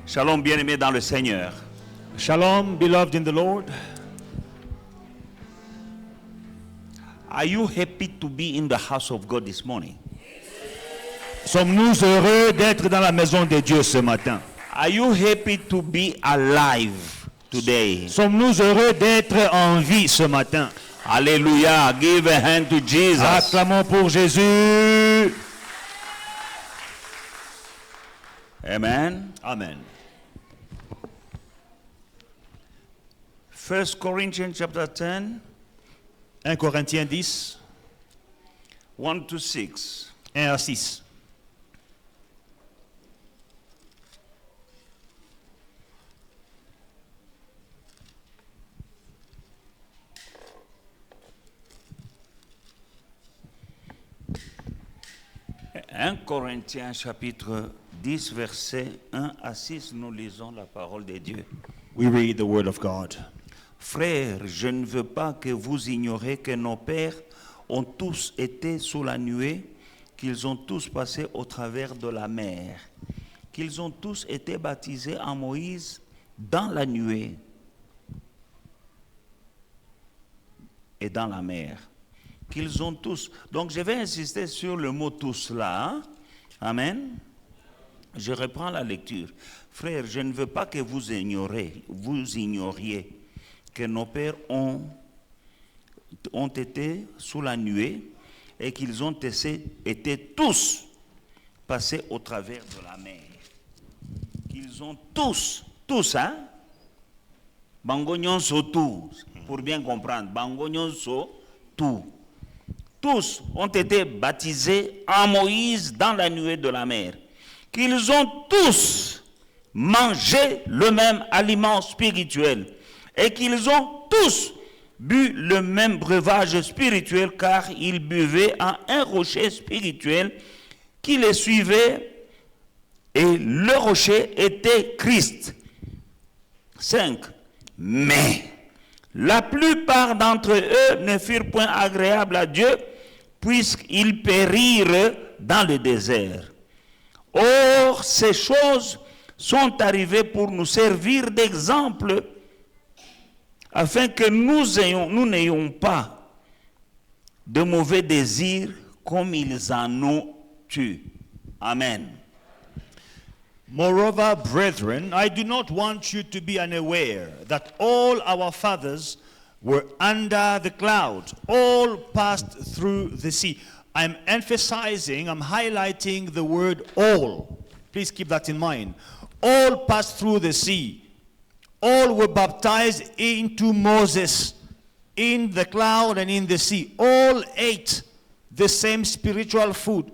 Shalom, bien-aimés dans le Seigneur. Shalom, beloved in the Lord. Are you happy to be in the house of God this morning? Sommes-nous heureux d'être dans la maison de Dieu ce matin? Are you happy to be alive today? Sommes-nous heureux d'être en vie ce matin? Alléluia. Give a hand to Jesus. Acclamons pour Jésus. Amen. Amen. 1 Corinthians chapter 10, 1 Corinthiens 10, 1 to 6. 1 à 6. Un Corinthiens chapitre 10, verset 1 à 6, nous lisons la parole de Dieu. We read the word of God. Frères, je ne veux pas que vous ignoriez que nos pères ont tous été sous la nuée, qu'ils ont tous passé au travers de la mer, qu'ils ont tous été baptisés en Moïse dans la nuée et dans la mer. Qu'ils ont tous. Donc je vais insister sur le mot tous là. Hein? Amen. Je reprends la lecture. Frères, je ne veux pas que vous ignoriez que nos pères ont été sous la nuée et qu'ils ont été tous passés au travers de la mer. Qu'ils ont tous, hein? Bango so tout, pour bien comprendre. Bango so tout. Tous ont été baptisés en Moïse dans la nuée de la mer. Qu'ils ont tous mangé le même aliment spirituel et qu'ils ont tous bu le même breuvage spirituel car ils buvaient à un rocher spirituel qui les suivait et le rocher était Christ. 5. Mais la plupart d'entre eux ne furent point agréables à Dieu puisqu'ils périrent dans le désert. Or, ces choses sont arrivées pour nous servir d'exemple afin que nous n'ayons pas de mauvais désirs comme ils en ont eu. Amen. Moreover, brethren, I do not want you to be unaware that all our fathers were under the cloud, all passed through the sea. I'm highlighting the word all. Please keep that in mind. All passed through the sea. All were baptized into Moses in the cloud and in the sea. All ate the same spiritual food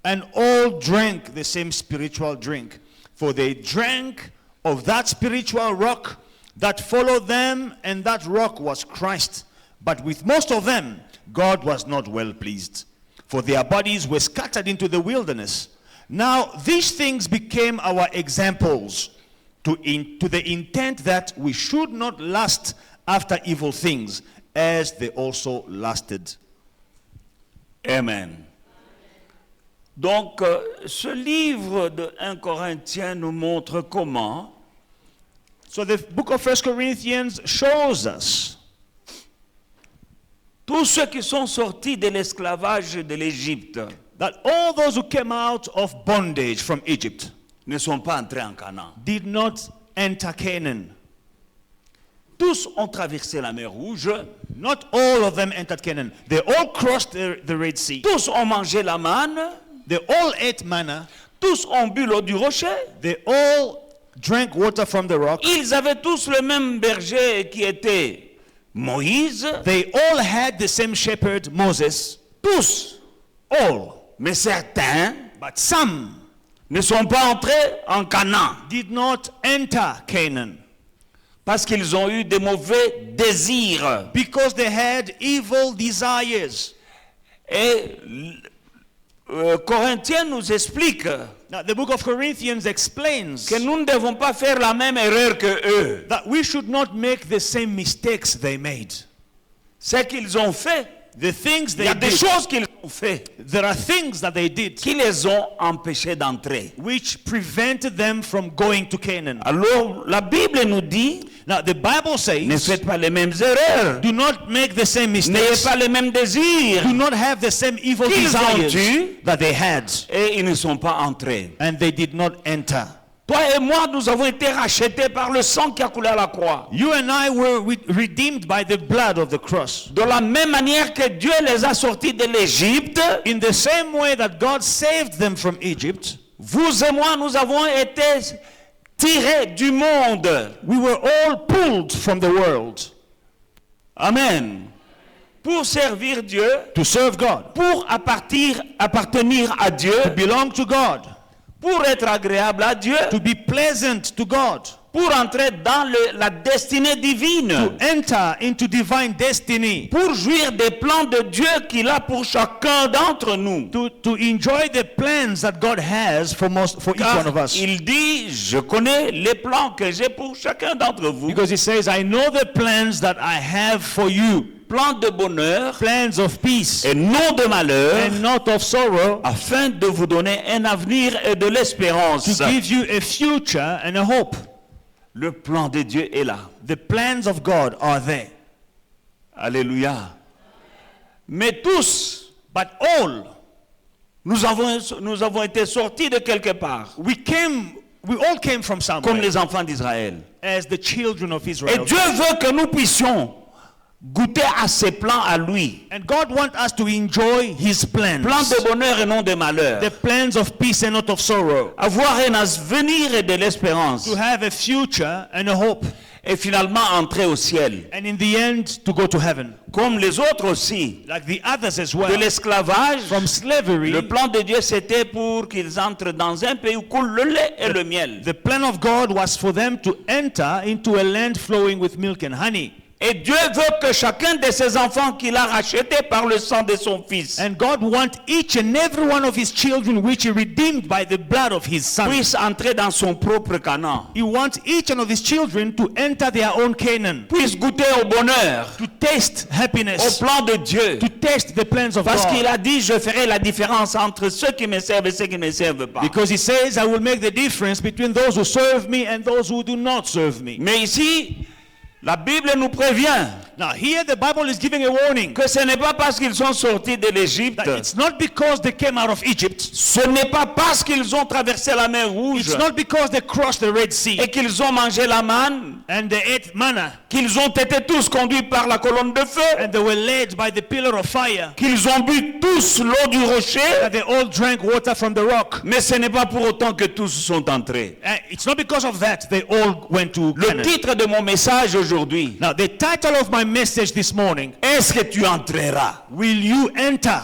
and all drank the same spiritual drink. For they drank of that spiritual rock that followed them, and that rock was Christ. But with most of them, God was not well pleased, for their bodies were scattered into the wilderness. Now these things became our examples, to the intent that we should not lust after evil things, as they also lasted. Amen. Donc, ce livre de 1 Corinthiens nous montre comment. So the book of 1 Corinthians shows us tous ceux qui sont sortis de l'esclavage de l'Égypte that all those who came out of bondage from Egypt ne sont pas entrés en Canaan. did not enter Canaan. Tous ont traversé la mer Rouge. Not all of them entered Canaan. They all crossed the Red Sea. Tous ont mangé la manne. They all ate manna. Tous ont bu l'eau du rocher. They all drank water from the rock. Ils avaient tous le même berger qui était Moïse. They all had the same shepherd, Moses. Tous. All. Mais certains But some ne sont pas entrés en Canaan did not enter Canaan parce qu'ils ont eu des mauvais désirs. because they had evil desires. Et Corinthiens nous explique Now the book of Corinthians explains que nous ne devons pas faire la même erreur que eux. that we should not make the same mistakes they made. Ce qu'ils ont fait, The things Il y they a des did, choses qu'ils ont fait there are things that they did qui les ont empêchés d'entrer. which prevented them from going to Canaan. Alors, la Bible nous dit, Now, the Bible ne says, faites pas les mêmes erreurs. do not make the same N'ayez mistakes. pas les mêmes désirs. Do not have the same evil Qu'ils ont desires eu. that they had. Et ils ne sont pas entrés. And they did not enter. Toi et moi, nous avons été rachetés par le sang qui a coulé à la croix. You and I were redeemed by the blood of the cross. De la même manière que Dieu les a sortis de l'Égypte, In the same way that God saved them from Egypt, vous et moi, nous avons été tirés du monde. we were all pulled from the world Amen. Pour servir Dieu, to serve God, pour appartenir à Dieu, belong to God, pour être agréable à Dieu, to be pleasant to God, pour entrer dans la destinée divine, to enter into divine destiny, pour jouir des plans de Dieu qu'il a pour chacun d'entre nous. to enjoy the plans that God has for each Car one of us. il dit, je connais les plans que j'ai pour chacun d'entre vous. Because he says, I know the plans that I have for you, Plans de bonheur plans of peace et non de malheur, and not of sorrow, afin de vous donner un avenir et de l'espérance. to give you a future and a hope. Le plan de Dieu est là. The plans of God are there. Alléluia. Mais tous, But all, nous avons été sortis de quelque part, we all came from comme somewhere les enfants d'Israël. as the children of Et Israel. Dieu veut que nous puissions goûter à ses plans à lui. And God wants us to enjoy his plans. Plans de bonheur et non de malheur. The plans of peace and not of sorrow. Avoir un avenir et de l'espérance. To have a future and a hope. Et finalement entrer au ciel. And in the end, to go to heaven. Comme les autres aussi. Like the others as De well. l'esclavage, From slavery, le plan de Dieu c'était pour qu'ils entrent dans un pays où coule le lait et le miel. the plan of God was for them to enter into a land flowing with milk and honey. Et Dieu veut que chacun de ses enfants qu'il a rachetés par le sang de son fils And God wants each and every one of his children, which he redeemed by the blood of his son. puisse entrer dans son propre Canaan, He wants each one of his children to enter their own Canaan, puisse goûter au bonheur, to taste au happiness, plan de Dieu. to taste the plans of Parce qu'il God. a dit, je ferai la différence entre ceux qui me servent et ceux qui ne me servent pas. Because he says, I will make the difference between those who serve me and those who do not serve me. Mais ici, la Bible nous prévient Now here the Bible is giving a warning que ce n'est pas parce qu'ils sont sortis de l'Égypte, that it's not because they came out of Egypt, ce n'est pas parce qu'ils ont traversé la mer Rouge it's not because they crossed the Red Sea et qu'ils ont mangé la manne, and they ate manna qu'ils ont été tous conduits par la colonne de feu, and they were led by the pillar of fire, qu'ils ont bu tous l'eau du rocher, that they all drank water from the rock. mais ce n'est pas pour autant que tous sont entrés. And it's not because of that they all went to Le Canaan. titre de mon message aujourd'hui, Now the title of my message this morning, est-ce que tu entreras? will you enter?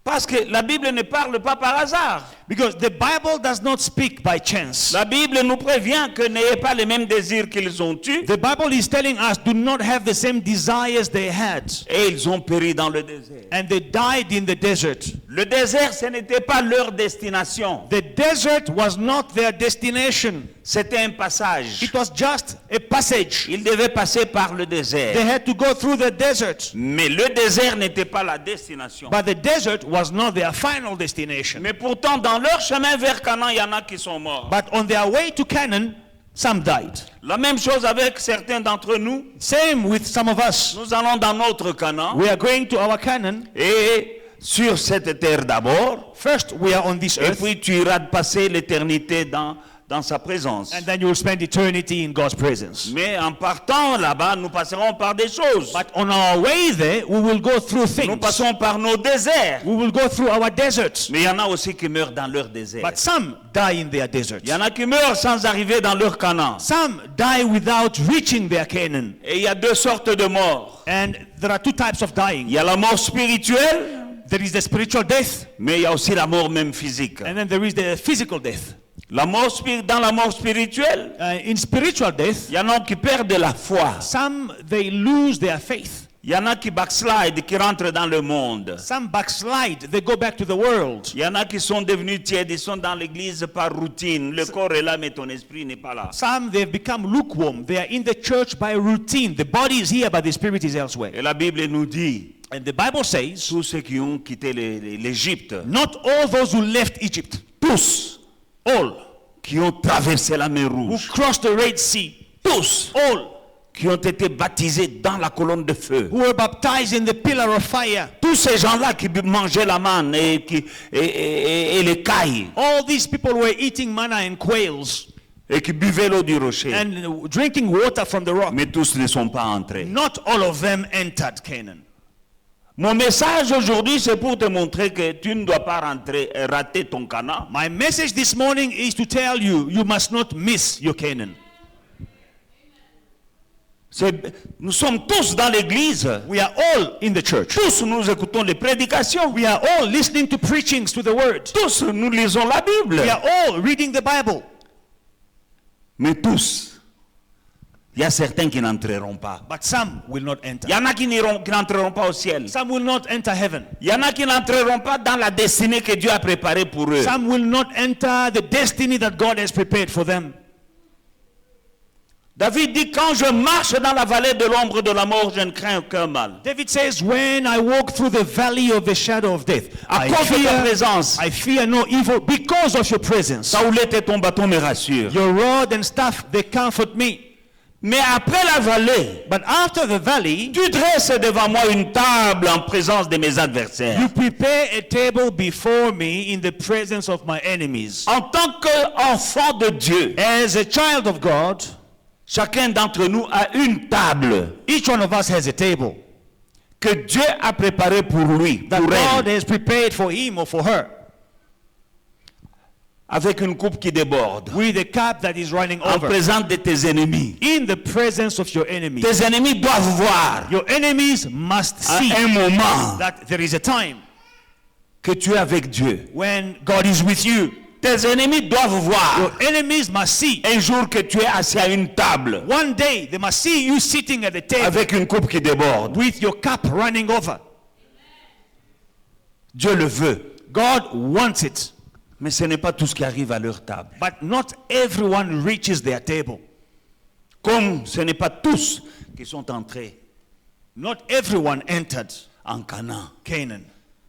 Parce que la Bible ne parle pas par hasard. Because the Bible does not speak by chance. La Bible nous prévient que n'ayez pas les mêmes désirs qu'ils ont eus. The Bible is telling us do not have the same desires they had. Et ils ont péri dans le désert. And they died in the desert. Le désert, ce n'était pas leur destination. The desert was not their destination. C'était un passage. It was just a passage. Ils devaient passer par le They désert. had to go through the desert. Mais le désert n'était pas la destination. But the desert was not their final destination. Mais pourtant, dans leur chemin vers Canaan, il y en a qui sont morts. But on their way to Canaan, some died. La même chose avec certains d'entre nous. Same with some of us. Nous allons dans notre Canaan. We are going to our Canaan. Et sur cette terre d'abord. First, we are on this Et earth. puis tu iras passer l'éternité dans sa présence. And then you will spend eternity in God's presence. Mais en partant là-bas, nous passerons par des choses. But on our way there, we will go through Nous things. passons par nos déserts. We will go through our deserts. Mais il y en a aussi qui meurent dans leur désert. But some die in their deserts. Il y en a qui meurent sans arriver dans leur Canaan. Some die without reaching their Canaan. Et il y a deux sortes de morts. And there are two types of Il dying. y a la mort spirituelle, There is the spiritual death, mais il y a aussi la mort même physique. and then there is the physical death. Dans la mort spirituelle, In spiritual death, il y en a qui perdent la foi. some they lose their faith. Il y en a qui backslide, qui rentrent dans le monde. Some backslide, they go back to the world. Il y en a qui sont devenus tièdes, ils sont dans l'église par routine. Le corps est là, mais ton esprit n'est pas là. Some, they've become lukewarm. They are in the church by routine. The body is here, but the spirit is elsewhere. Et la Bible nous dit, And the Bible says, tous ceux qui ont quitté l'Égypte, not all those who left Egypt, tous, all, qui ont traversé la mer who Rouge, crossed the Red Sea, tous, all, qui ont été baptisés dans la colonne de feu. who were baptized in the pillar of fire, Tous ces gens-là qui mangeaient la manne et les cailles all these people were eating manna and quails et qui buvaient l'eau du rocher. and drinking water from the rock. Mais tous ne sont pas entrés. Not all of them entered Canaan. Mon message aujourd'hui, c'est pour te montrer que tu ne dois pas rater ton Canaan. My message this morning is to tell you, you must not miss your Canaan. Nous sommes tous dans l'église. We are all in the church. Tous nous écoutons les prédications. We are all listening to preachings to the word. Tous nous lisons la Bible. We are all reading the Bible. Mais tous, il y a certains qui n'entreront pas. But some will not enter. Il y en a qui n'entreront pas au ciel. Some will not enter heaven. Il y en a qui n'entreront pas dans la destinée que Dieu a préparée pour eux. Some will not enter the destiny that God has prepared for them. David dit, quand je marche dans la vallée de l'ombre de la mort, je ne crains aucun mal. David says, when I walk through the valley of the shadow of death, À cause de ta présence, I fear no evil because of your presence. ta houlette et ton bâton me rassurent. Your rod and staff, they comfort me. Mais après la vallée, But after the valley, tu dresses devant moi une table en présence de mes adversaires. you prepare a table before me in the presence of my enemies. En tant qu'enfant de Dieu, As a child of God, chacun d'entre nous a une table each one of us has a table que Dieu a préparée pour lui, that pour God elle, has prepared for him or for her, avec une coupe qui déborde, with a cup that is running en over, présence de tes ennemis. in the presence of your enemies. Tes ennemis doivent voir Your enemies must à see un moment that there is a time que tu es avec Dieu. when God is with you. Tes ennemis doivent voir Your enemies must see. un jour que tu es assis à une table One day they must see you sitting at the table avec une coupe qui déborde. with your cup running over. Dieu le veut. God wants it, Mais ce n'est pas tout ce qui arrive à leur table. but not everyone reaches their table. Comme ce n'est pas tous qui sont entrés Not everyone entered en Canaan. Canaan.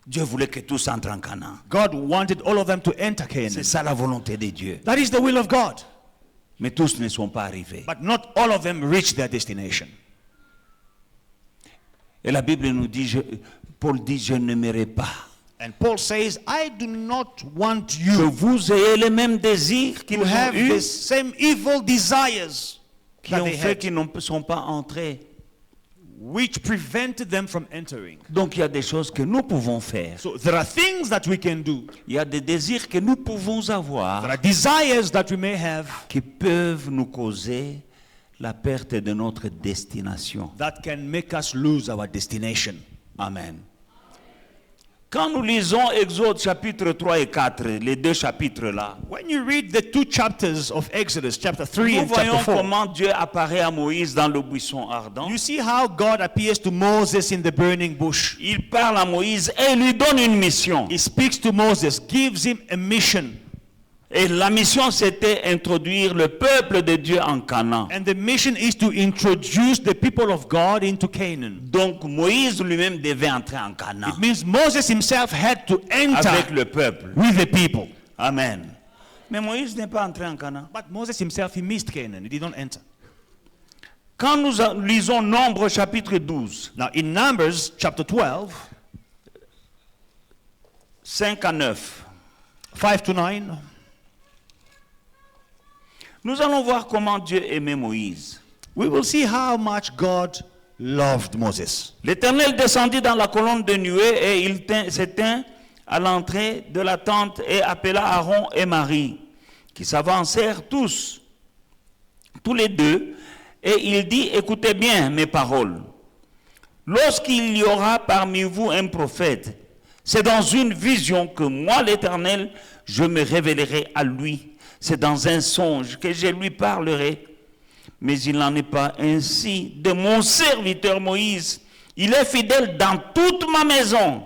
Dieu voulait que tous entrent en Canaan. God wanted all of them to enter Canaan. C'est ça la volonté de Dieu. That is the will of God. Mais tous ne sont pas arrivés. But not all of them reach their destination. Et la Bible nous dit, Paul dit, je n'aimerais pas And Paul says, I do not want que you vous ayez les mêmes désirs qu'ils to ont have eus, the same evil desires qui that ont they fait had, qu'ils ne sont pas entrés. which prevented them from entering. Donc il y a des choses que nous pouvons faire. So there are things that we can do. Il y a des désirs que nous pouvons There avoir are desires that we may have qui peuvent nous causer la perte de notre destination. that can make us lose our destination. Amen. Quand nous lisons Exode chapitre 3 et 4, les deux chapitres là, When you read the two chapters of Exodus, chapter 3 nous and chapter voyons 4, comment Dieu apparaît à Moïse dans le buisson ardent. you see how God appears to Moses in the burning bush. Il parle à Moïse et lui donne une mission. He speaks to Moses, gives him a mission. Et la mission, c'était introduire le peuple de Dieu en Canaan. And the mission is to introduce the people of God into Canaan. Donc Moïse lui-même devait entrer en Canaan It means Moses himself had to avec enter le peuple. with the people. Amen. Mais Moïse n'est pas entré en Canaan. But Moses himself, he missed Canaan. He did not enter. Quand nous lisons Nombre chapitre 12, Now in Numbers chapter 12, 5 à 9, 5 to 9, nous allons voir comment Dieu aimait Moïse. we will see how much God loved Moses. L'Éternel descendit dans la colonne de nuée et il s'éteint à l'entrée de la tente et appela Aaron et Marie, qui s'avancèrent tous les deux, et il dit, écoutez bien mes paroles. Lorsqu'il y aura parmi vous un prophète, c'est dans une vision que moi, l'Éternel, je me révélerai à lui. C'est dans un songe que je lui parlerai. Mais il n'en est pas ainsi de mon serviteur Moïse. Il est fidèle dans toute ma maison.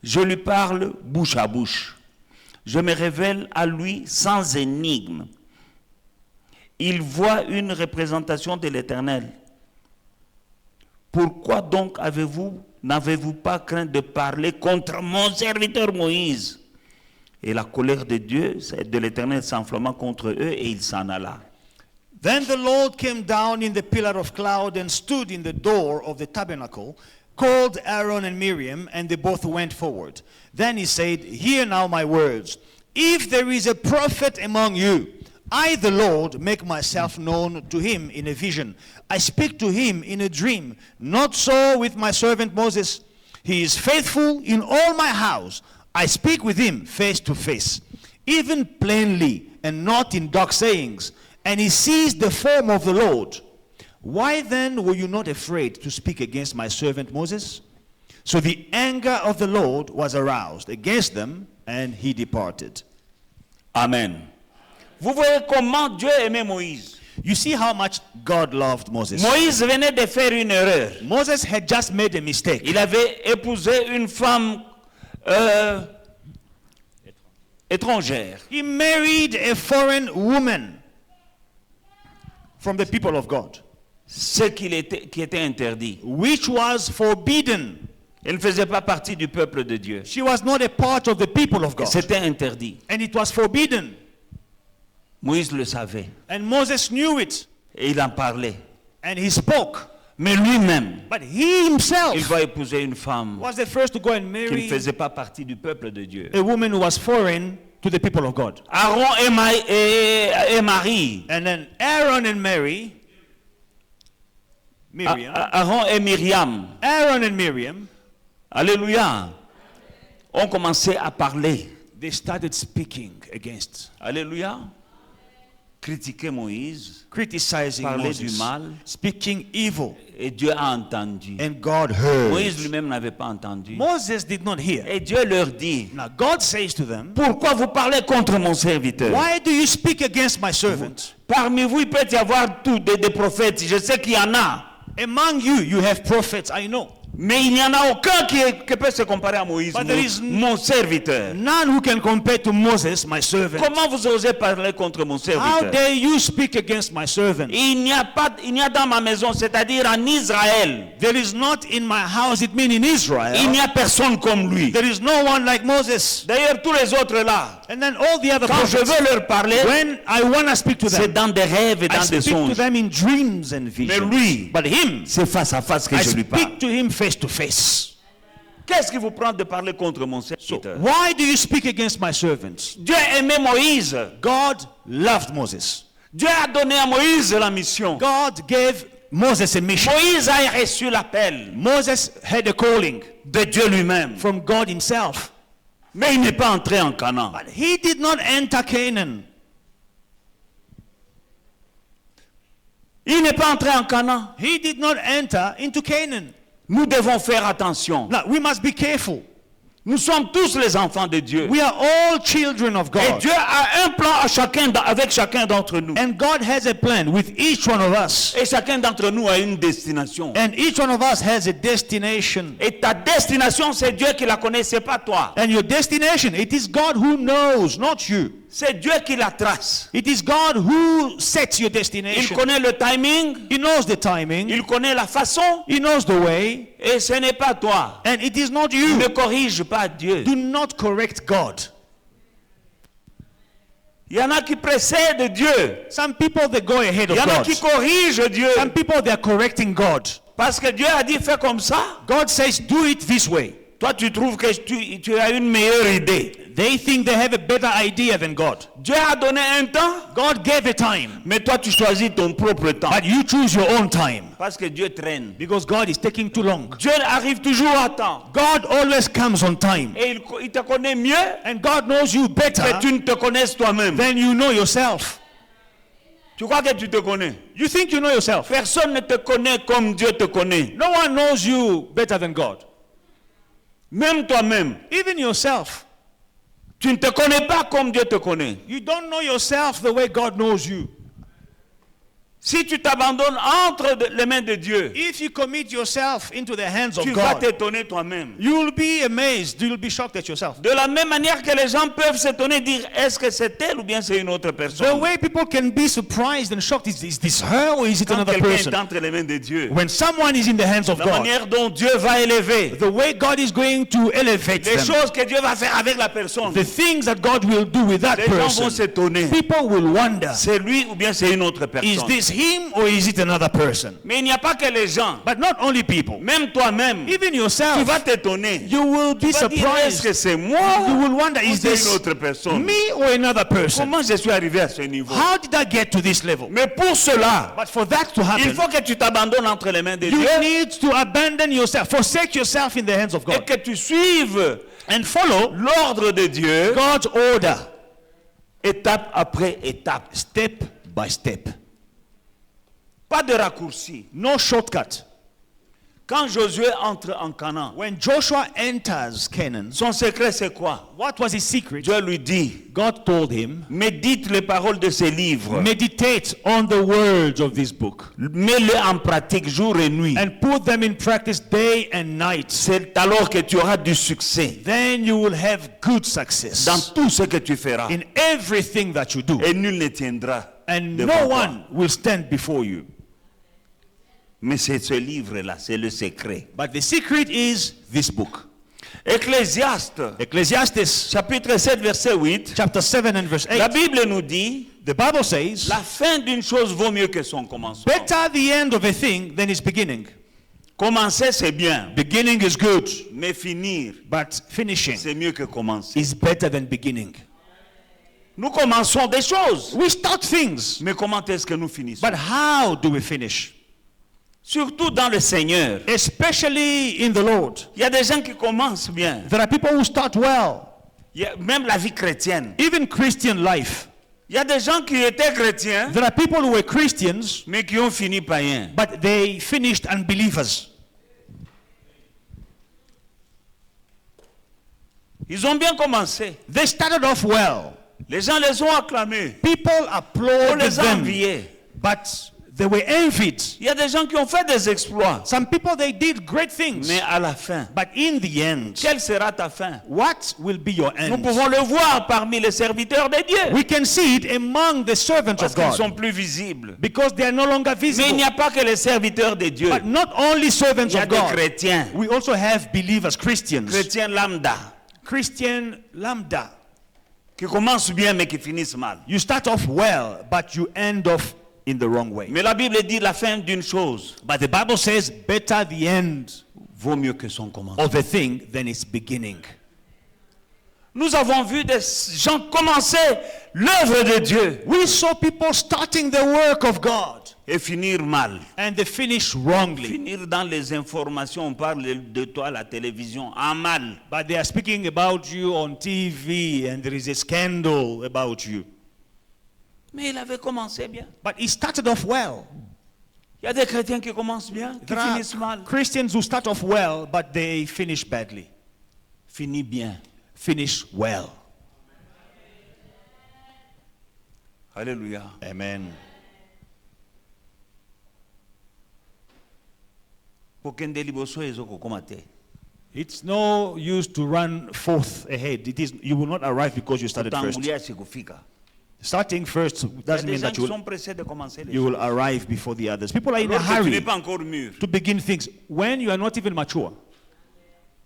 Je lui parle bouche à bouche. Je me révèle à lui sans énigme. Il voit une représentation de l'Éternel. Pourquoi donc n'avez-vous pas craint de parler contre mon serviteur Moïse? Et la colère de Dieu, de l'Éternel, s'enflamma contre eux et il s'en alla. Then the Lord came down in the pillar of cloud and stood in the door of the tabernacle, called Aaron and Miriam, and they both went forward. Then he said, hear now my words. If there is a prophet among you, I, the Lord, make myself known to him in a vision. I speak to him in a dream. Not so with my servant Moses. He is faithful in all my house. I speak with him face to face, even plainly and not in dark sayings. And he sees the form of the Lord. Why then were you not afraid to speak against my servant Moses? So the anger of the Lord was aroused against them, and he departed. Amen. Vous voyez comment Dieu aimait Moïse. You see how much God loved Moses. Moïse venait de faire une erreur. Moses had just made a mistake. Il avait épousé une femme étrangère. He married a foreign woman from the people of God, Ce qui était interdit. which was forbidden. Elle ne faisait pas partie du peuple de Dieu. She was not a part of the people of God, C'était interdit. and it was forbidden. Moïse le savait. And Moses knew it, Et il en parlait. and he spoke. Mais lui-même, But he himself il va épouser une femme was the first to go and qui ne marry faisait pas partie du peuple de Dieu. a woman who was foreign to the people of God. Aaron et Marie. And then Aaron and Miriam, Aaron et Myriam. Aaron and Miriam, Alléluia. Ont commencé à parler. they started speaking against, Alléluia. Critiquer Moïse. criticizing Parler du Moses, mal. speaking evil, Et Dieu a entendu. and God heard. Moïse lui-même n'avait pas entendu. Moses did not hear. Et Dieu leur dit, Now God says to them, pourquoi vous parlez contre mon serviteur? why do you speak against my servant? Parmi vous, il peut y avoir des prophètes. Je sais qu'il y en a. Among you, you have prophets, I know. Mais il n'y en a aucun qui peut se comparer à Moïse, But there is mon serviteur. None who can compare to Moses, my servant. Comment vous osez parler contre mon How serviteur? dare you speak against my servant? Il n'y a dans ma maison, c'est-à-dire en Israël, There is not in my house, it means in il Israel. n'y a personne comme lui. There is no one like Moses. D'ailleurs, tous les autres là, And then all the other quand je prophets, veux leur parler, when I want to speak to c'est them, dans des rêves et I dans des speak to songes. them in dreams and Mais visions. lui, But him, c'est face à face que I je lui parle. speak to him face to face. Qu'est-ce qui vous prend de parler contre mon So serviteur? why do you speak against my servants? Dieu aimait Moïse. God loved Moses. Dieu a donné à Moïse la mission. God gave Moses a mission. Moïse a reçu l'appel Moses had a calling de Dieu lui-même. from God himself. Mais il n'est pas entré en Canaan. But he did not enter Canaan. Il n'est pas entré en Canaan. He did not enter into Canaan. Nous devons faire attention. Now, we must be careful. Nous sommes tous les enfants de Dieu. We are all children of Et God. Dieu a un plan avec chacun d'entre nous. And God has a plan with each one of us. Et chacun d'entre nous a une destination. And each one of us has a destination. Et ta destination, c'est Dieu qui la connaît, c'est pas toi. And your destination, it is God who knows, not you. C'est Dieu qui la trace. It is God who sets your Il destination. connaît le timing, He knows the timing. il connaît la façon, He knows the way. et ce n'est pas toi. And it is not Ne you. corrige pas Dieu. Do not correct God. Il y en a qui précèdent Dieu. Some people, they go ahead Il y of en a God. qui corrigent Dieu. Some people, they are correcting God. Parce que Dieu a dit fais comme ça. God says, do it this way. Toi, tu trouves que tu as une meilleure idée. They think they have a better idea than God. Dieu a donné un temps, God gave a time, mais toi, tu choisis ton propre temps. but you choose your own time Parce que Dieu traîne. because God is taking too long. Dieu arrive toujours à temps. God always comes on time, Et il te connaît mieux and God knows you que better tu ne te connaisses toi-même. than you know yourself. Tu crois que tu te connais? You think you know yourself. Personne ne te connaît comme Dieu te connaît. No one knows you better than God. Même toi-même. Even yourself. Tu ne te connais pas comme Dieu te connaît. You don't know yourself the way God knows you. Si tu t'abandonnes entre les mains de Dieu, If you commit yourself into the hands of tu vas God, t'étonner toi-même. you will be amazed. You will be shocked at yourself. De la même manière que les gens peuvent s'étonner, dire est-ce que c'est elle ou bien c'est une autre The personne. way people can be surprised and shocked is this her or is it Quand another quelqu'un person? est entre les mains de Dieu, When someone is in the hands of la God, manière dont Dieu va élever, the way God is going to elevate les them, choses que Dieu va faire avec la personne, the things that God will do with that les gens vont person, s'étonner. people will wonder, C'est lui ou bien c'est une autre is personne. this him or is it another person? Mais il n'y a pas que les gens. But not only people, Même toi-même, even tu yourself, vas t'étonner. you will be Tu vas dire, est-ce que surprised. c'est moi You will wonder, ou is c'est une this autre personne? me or another person? Comment je suis arrivé à ce niveau? How did I get to this level? Mais pour cela, But for that to il happen, faut que tu t'abandonnes entre les mains de you Dieu need to abandon yourself, forsake yourself in the hands of et God, que tu suives and follow l'ordre de Dieu God's order, étape après étape. step by step. Pas de raccourci. No shortcut. Quand Josué entre en Canaan, When Joshua enters Canaan, son secret c'est quoi? what was his secret? Dieu lui dit, God told him, médite les paroles de ces livres, meditate on the words of this book mets-les en pratique jour et nuit. and put them in practice day and night. C'est alors que tu auras du succès Then you will have good success dans tout ce que tu feras. in everything that you do. Et nul ne tiendra And devant no toi. one will stand before you. Mais c'est ce livre-là, c'est le secret. But the secret is this book. Ecclésiaste, Ecclesiastes chapitre 7, verset 8, chapter 7 and verse 8. la Bible nous dit, The Bible says, la fin d'une chose vaut mieux que son commencement. better the end of a thing than its beginning. Commencer, c'est bien, Beginning is good, mais finir, but finishing c'est mieux que commencer. is better than beginning. Nous commençons des choses, We start things, mais comment est-ce que nous finissons? but how do we finish? Surtout dans le Seigneur. Especially in the Lord. Il y a des gens qui commencent bien. There are people who start well, Il y a même la vie chrétienne. even Christian life. Il y a des gens qui étaient chrétiens, There are people who were Christians, mais qui ont fini païens. but they finished unbelievers. Ils ont bien commencé. They started off well. Les gens les ont acclamés. People On applauded les a them, enviés. but they were envied. Il y a des gens qui ont fait des exploits. Some people, they did great things, Mais à la fin, but in the end, quelle sera ta fin? what will be your Nous end? pouvons le voir parmi les serviteurs de Dieu. We can see it among the servants Parce of qu'ils God, sont plus visibles. because they are no longer Mais il visible. n'y a pas que les serviteurs de Dieu. But not only servants Il y a of des God, chrétiens. we also have believers, Christians, Chrétiens lambda. Christian lambda. Qui commencent bien mais qui finissent mal. You start off well, but you end off in the wrong way. Mais la Bible dit la fin d'une chose But the Bible says, better the end vaut mieux que son commencement. of a thing than its beginning. Nous avons vu des gens commencer l'œuvre de Dieu We saw people starting the work of God et finir mal. and they finish wrongly. Finir dans les informations, on parle de toi à la télévision, en mal. But they are speaking about you on TV and there is a scandal about you. Mais il avait commencé bien. But he started off well. Il y a des chrétiens qui commencent bien, qui There are finissent mal. Christians who start off well, but they finish badly. Finit bien. Finish well. Alléluia. Amen. Pokende liboso ezoko komate. It's no use to run forth ahead. It is, you will not arrive because you started first. Utangulia sikufika. Starting first Il y a doesn't des mean gens that qui you sont will, pressés de commencer les you will choses. arrive before the others. People are in a Alors que tu n'es hurry pas encore mûr. to begin things when you are not even mature.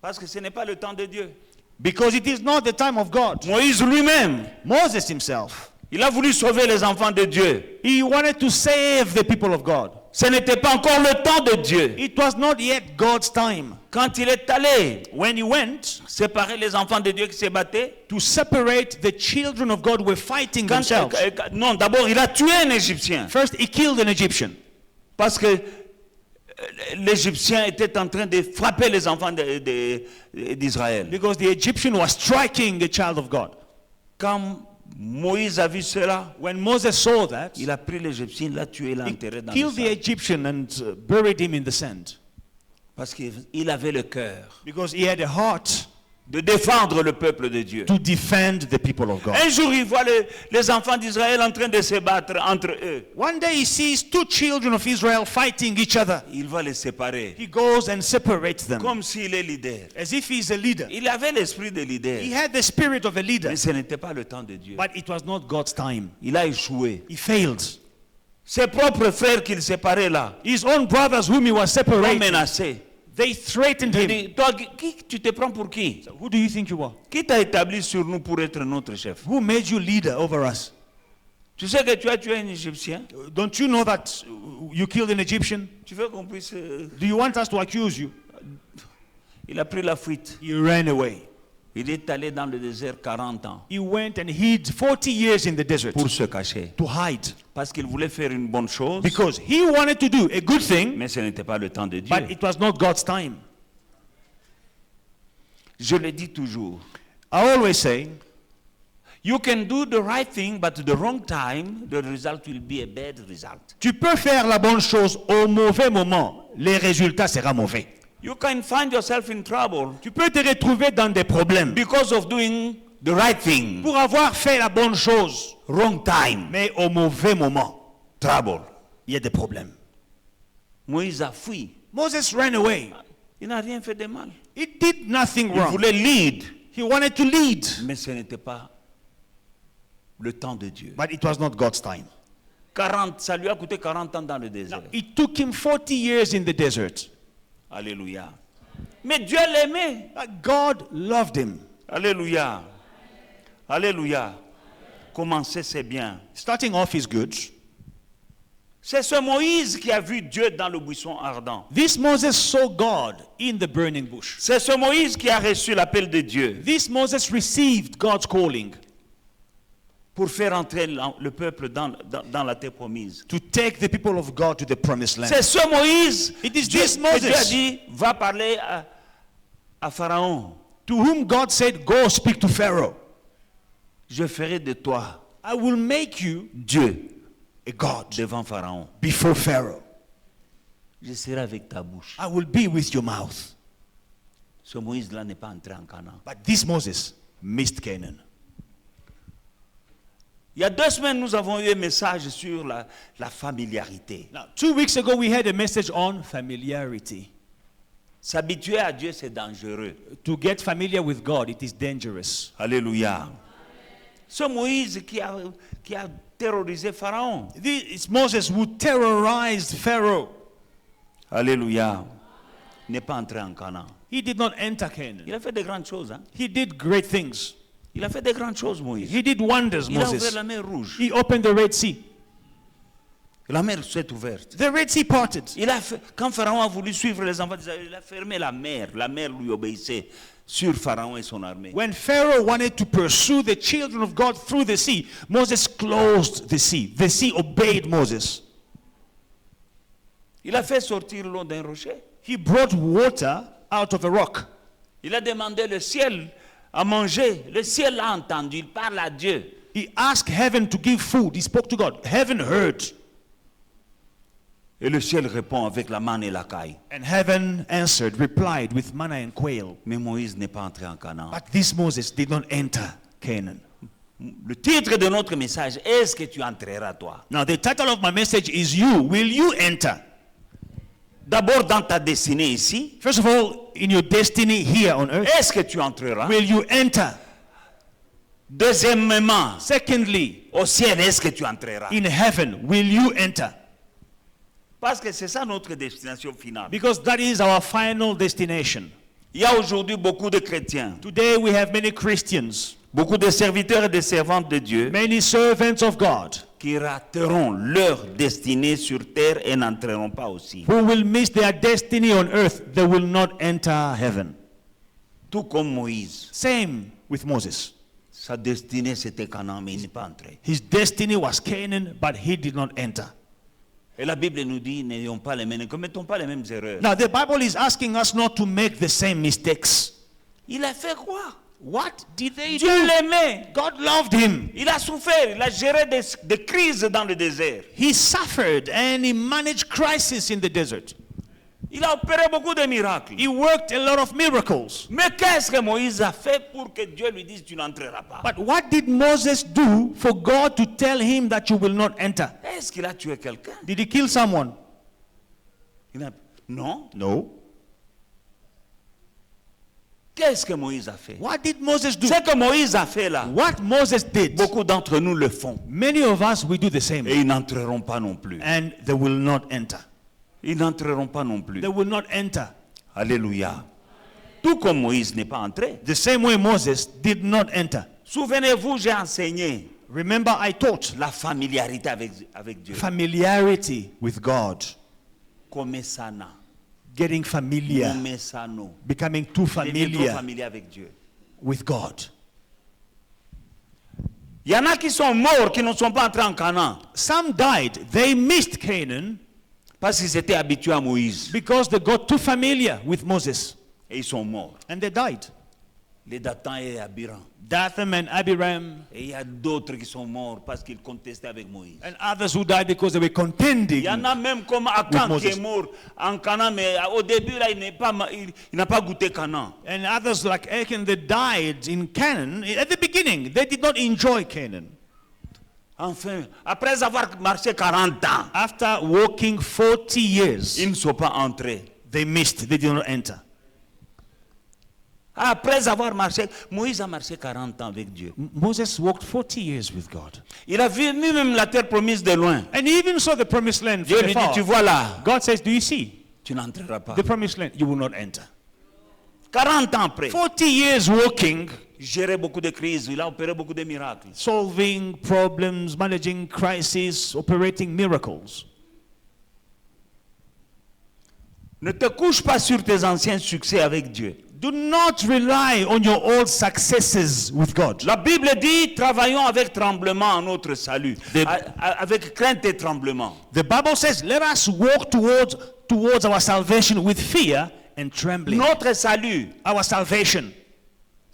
Parce que ce n'est pas le temps de Dieu. Because it is not the time of God. Moïse lui-même, Moses himself, il a voulu sauver les enfants de Dieu. he wanted to save the people of God. Ce n'était pas encore le temps de Dieu. It was not yet God's time. Quand il est allé When he went séparer les enfants de Dieu qui se battaient, to separate the children of God who were fighting themselves. non, d'abord il a tué un Égyptien. First, he killed an Egyptian. Parce que l'Égyptien était en train de frapper les enfants d'Israël. Because the Egyptian was striking a child of God. Quand Moïse a vu cela, When Moses saw that, il a pris l'Égyptien, il l'a tué, il l'a he enterré dans le killed the sable. Egyptian and buried him in the sand. Parce qu'il avait le cœur Because he had a heart de défendre le peuple de Dieu. to defend the people of God. Un jour, il voit les enfants d'Israël en train de se battre entre eux. One day he sees two children of Israel fighting each other. Il va les séparer, He goes and separates them comme s'il est leader. as if he's a leader. Il avait l'esprit de leader, He had the spirit of a leader, mais ce n'était pas le temps de Dieu. but it was not God's time. Il a échoué. He failed. Ses propres frères qu'il séparait là His own brothers whom he was l'ont separating, menacé. they threatened Il him. dit, toi, tu te prends pour qui? Who do you think you are? Qui t'a établi sur nous pour être notre chef? Who made you leader over us? Tu sais que tu as tué un Égyptien? Don't you know that you killed an Egyptian? Tu veux qu'on puisse... Do you want us to accuse you? Il a pris la fuite. He ran away. Il est allé dans le désert 40 ans He went and hid 40 years in the desert pour se cacher. to hide Parce qu'il voulait faire une bonne chose, because he wanted to do a good thing, mais ce n'était pas le temps de Dieu. but it was not God's time. Je le dis toujours. I always say, You can do the right thing, but at the wrong time, the result will be a bad result. tu peux faire la bonne chose au mauvais moment, les résultats seront mauvais. You can find yourself in trouble Tu peux te retrouver dans des problèmes because of doing the right thing. pour avoir fait la bonne chose, Wrong time, mais au mauvais moment, trouble. il y a des problèmes. Moïse a fui. Moses ran away. Il n'a rien fait de mal. He did nothing Il wrong. voulait lead, He wanted to lead, mais ce n'était pas le temps de Dieu. but it was not God's time. 40, ça lui a coûté 40 ans dans le désert. It took him 40 years in the desert. Alléluia. Mais Dieu l'aimait. But God loved him. Alléluia. Alléluia. Commencer, c'est bien. Starting off is good. C'est ce Moïse qui a vu Dieu dans le buisson ardent. This Moses saw God in the burning bush. C'est ce Moïse qui a reçu l'appel de Dieu This Moses received God's calling pour faire entrer le peuple dans la terre promise. to take the people of God to the promised land. C'est ce Moïse It is Dieu, this que Dieu a Moses dit, va parler à Pharaon. to whom God said, go speak to Pharaoh. Je ferai de toi I will make you Dieu a God devant Pharaon. before Pharaoh. Je serai avec ta bouche. I will be with your mouth. Ce Moïse-là n'est pas entré en Canaan. But this Moses missed Canaan. Il y a 2 semaines, nous avons eu un message sur la familiarité. Now, 2 weeks ago, we had a message on familiarity. S'habituer à Dieu, c'est dangereux. To get familiar with God, it is dangerous. Alléluia. Ce Moïse qui a terrorisé Pharaon. This Moses who terrorized Pharaoh. Alléluia. N'est pas entré en Canaan. He did not enter Canaan. Il a fait de grandes choses. Hein? He did great things. Il a fait de grandes choses, Moïse. He did wonders, Il a ouvert Moses. la mer Rouge. He opened the Red Sea. La mer s'est ouverte. The Red Sea parted. Quand Pharaon a voulu suivre les enfants d'Israël, il a fermé la mer. La mer lui obéissait sur Pharaon et son armée. When Pharaoh wanted to pursue the children of God through the sea, Moses closed the sea. The sea obeyed Moses. Il a fait sortir l'eau d'un rocher. He brought water out of a rock. Il a demandé le ciel à manger. Le ciel a entendu. Il parle à Dieu. He asked heaven to give food. He spoke to God. Heaven heard. Et le ciel répond avec la manne et la caille. And heaven answered, replied with manna and quail. Mais Moïse n'est pas entré en Canaan. But this Moses did not enter Canaan. Le titre de notre message, est-ce que tu entreras toi? Now the title of my message is You. Will you enter? D'abord dans ta destinée ici, First of all, in your destiny here on earth, est-ce que tu entreras? will you enter? Deuxièmement, Secondly, au ciel, est-ce que tu entreras? in heaven, will you enter? Parce que c'est ça notre destination finale. Because that is our final destination. Il y a aujourd'hui beaucoup de chrétiens, Today we have many Christians, beaucoup de serviteurs et de servantes de Dieu many servants of God, qui rateront leur destinée sur terre et n'entreront pas aussi. who will miss their destiny on earth. They will not enter heaven. Tout comme Moïse. Same with Moses. Sa destinée c'était Canaan, mais il n'est pas entré. His destiny was Canaan, but he did not enter. Et la Bible nous dit, ne commettons pas les mêmes erreurs. Now the Bible is asking us not to make the same mistakes. Il a fait quoi? What did they Dieu do? l'aimait. God loved him. Il a souffert, il a géré des crises dans le désert. He suffered and he managed crisis in the desert. Il a opéré beaucoup de miracles. He worked a lot of miracles. Mais qu'est-ce que Moïse a fait pour que Dieu lui dise tu n'entreras pas? But what did Moses do for God to tell him that you will not enter? Est-ce qu'il a tué quelqu'un? Did he kill someone? Non. No. Qu'est-ce que Moïse a fait? What did Moses do? Ce que Moïse a fait là, What Moses did, beaucoup d'entre nous le font. many of us we do the same. Et ils n'entreront pas non plus. And they will not enter. Ils n'entreront pas non plus. They will not enter. Alléluia. Tout comme Moïse n'est pas entré. The same way Moses did not enter. Souvenez-vous, j'ai enseigné Remember, I taught la familiarité avec Dieu. familiarity with God, Comme sana. getting familiar, Comme sano. becoming too Devenir trop familiar familier avec Dieu. with God. Il y en a qui sont morts, qui ne sont pas entrés en Canaan. Some died. They missed Canaan Parce qu'ils étaient habitués à Moïse. because they got too familiar with Moses. Et ils sont morts. And they died. Les Dathan et Abiram. Dathan and Abiram Et il y a d'autres qui sont morts parce qu'ils contestaient avec Moïse. and others who died because they were Il contending. y en a même comme Akan qui Moses. est mort en Canaan, mais au début, là, il n'a pas goûté Canaan. And others like Achan that died in Canaan. At the beginning, they did not enjoy Canaan. Enfin, après avoir marché 40 ans, After walking 40 years, ils ne sont pas entrés. they missed. They did not enter. Après avoir marché, Moïse a marché 40 ans avec Dieu. Moses walked 40 years with God. Il a vu même la terre promise de loin. And he even saw the promised land Dieu from lui dit, tu afar. vois là, God says, do you see tu n'entreras pas. the promised land? You will not enter. 40 ans après, 40 years walking, gérer beaucoup de crises, il a opéré beaucoup de miracles. solving problems, managing crises, operating miracles. Ne te couche pas sur tes anciens succès avec Dieu. Do not rely on your old successes with God. La Bible dit, travaillons avec tremblement à notre salut. Avec crainte et tremblement. The Bible says, let us walk towards our salvation with fear and trembling. Notre salut, Our salvation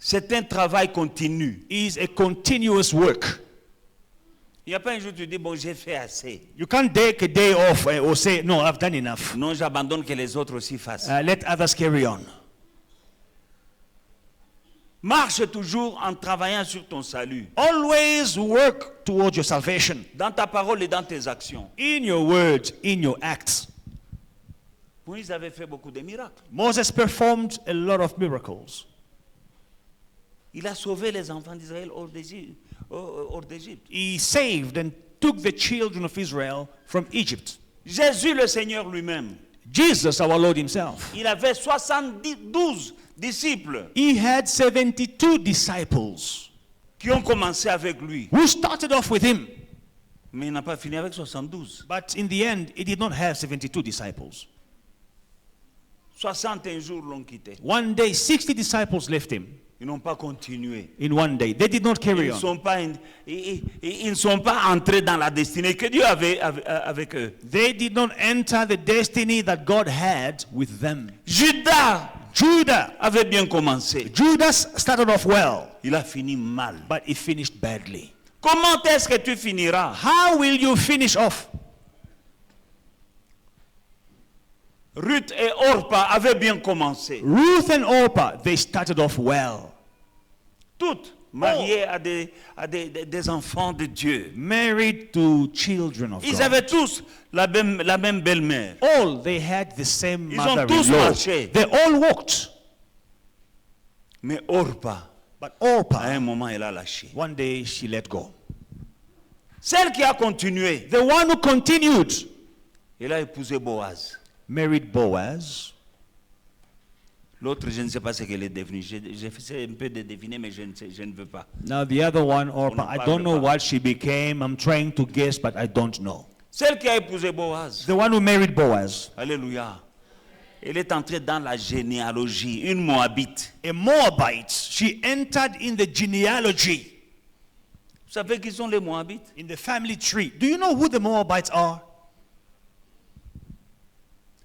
c'est un travail continu. is a continuous work. Il n'y a pas un jour où tu dis, bon, j'ai fait assez. You can't take a day off or say, no, I've done enough. Non, j'abandonne que les autres aussi fassent. Let others carry on. Marche toujours en travaillant sur ton salut. Always work towards your salvation. Dans ta parole et dans tes actions. In your words, in your acts. Moïse avait fait beaucoup de miracles. Moses performed a lot of miracles. Il a sauvé les enfants d'Israël hors d'Égypte. He saved and took the children of Israel from Egypt. Jésus le Seigneur lui-même, Jesus, our Lord himself, il avait 72 disciples he had 72 disciples qui ont commencé avec lui. who started off with him. Mais il n'a pas fini avec 72. But in the end, he did not have 72 disciples. 61 jours l'ont quitté. One day, 60 disciples left him Ils n'ont pas continué. in one day. They did not carry Ils on. ne sont pas entrés dans la destinée que Dieu avait avec eux. They did not enter the destiny that God had with them. Judas avait bien commencé. Judas started off well, Il a fini mal. but he finished badly. Comment est-ce que tu finiras? How will you finish off? Ruth et Orpa avaient bien commencé. Ruth and Orpah, they started off well. Toutes mariées à des enfants de Dieu. Married to children of Ils God. avaient tous la même belle-mère. All, they had the same Ils ont tous mother-in-law. marché. They all walked. Mais Orpa, But à Orpah, un moment, elle a lâché. one day she let go. Celle qui a continué, The one who continued elle a épousé Boaz. married Boaz. L'autre, je ne sais pas ce qu'elle est devenue. J'ai fait un peu de deviner, mais je ne veux pas. Now the other one, Orpah, I don't know parle pas. what she became. I'm trying to guess, but I don't know. Celle qui a épousé Boaz, The one who married Boaz, alléluia, elle est entrée dans la généalogie, une Moabite. a Moabite. She entered in the genealogy, Vous savez qui sont les Moabites? in the family tree. Do you know who the Moabites are?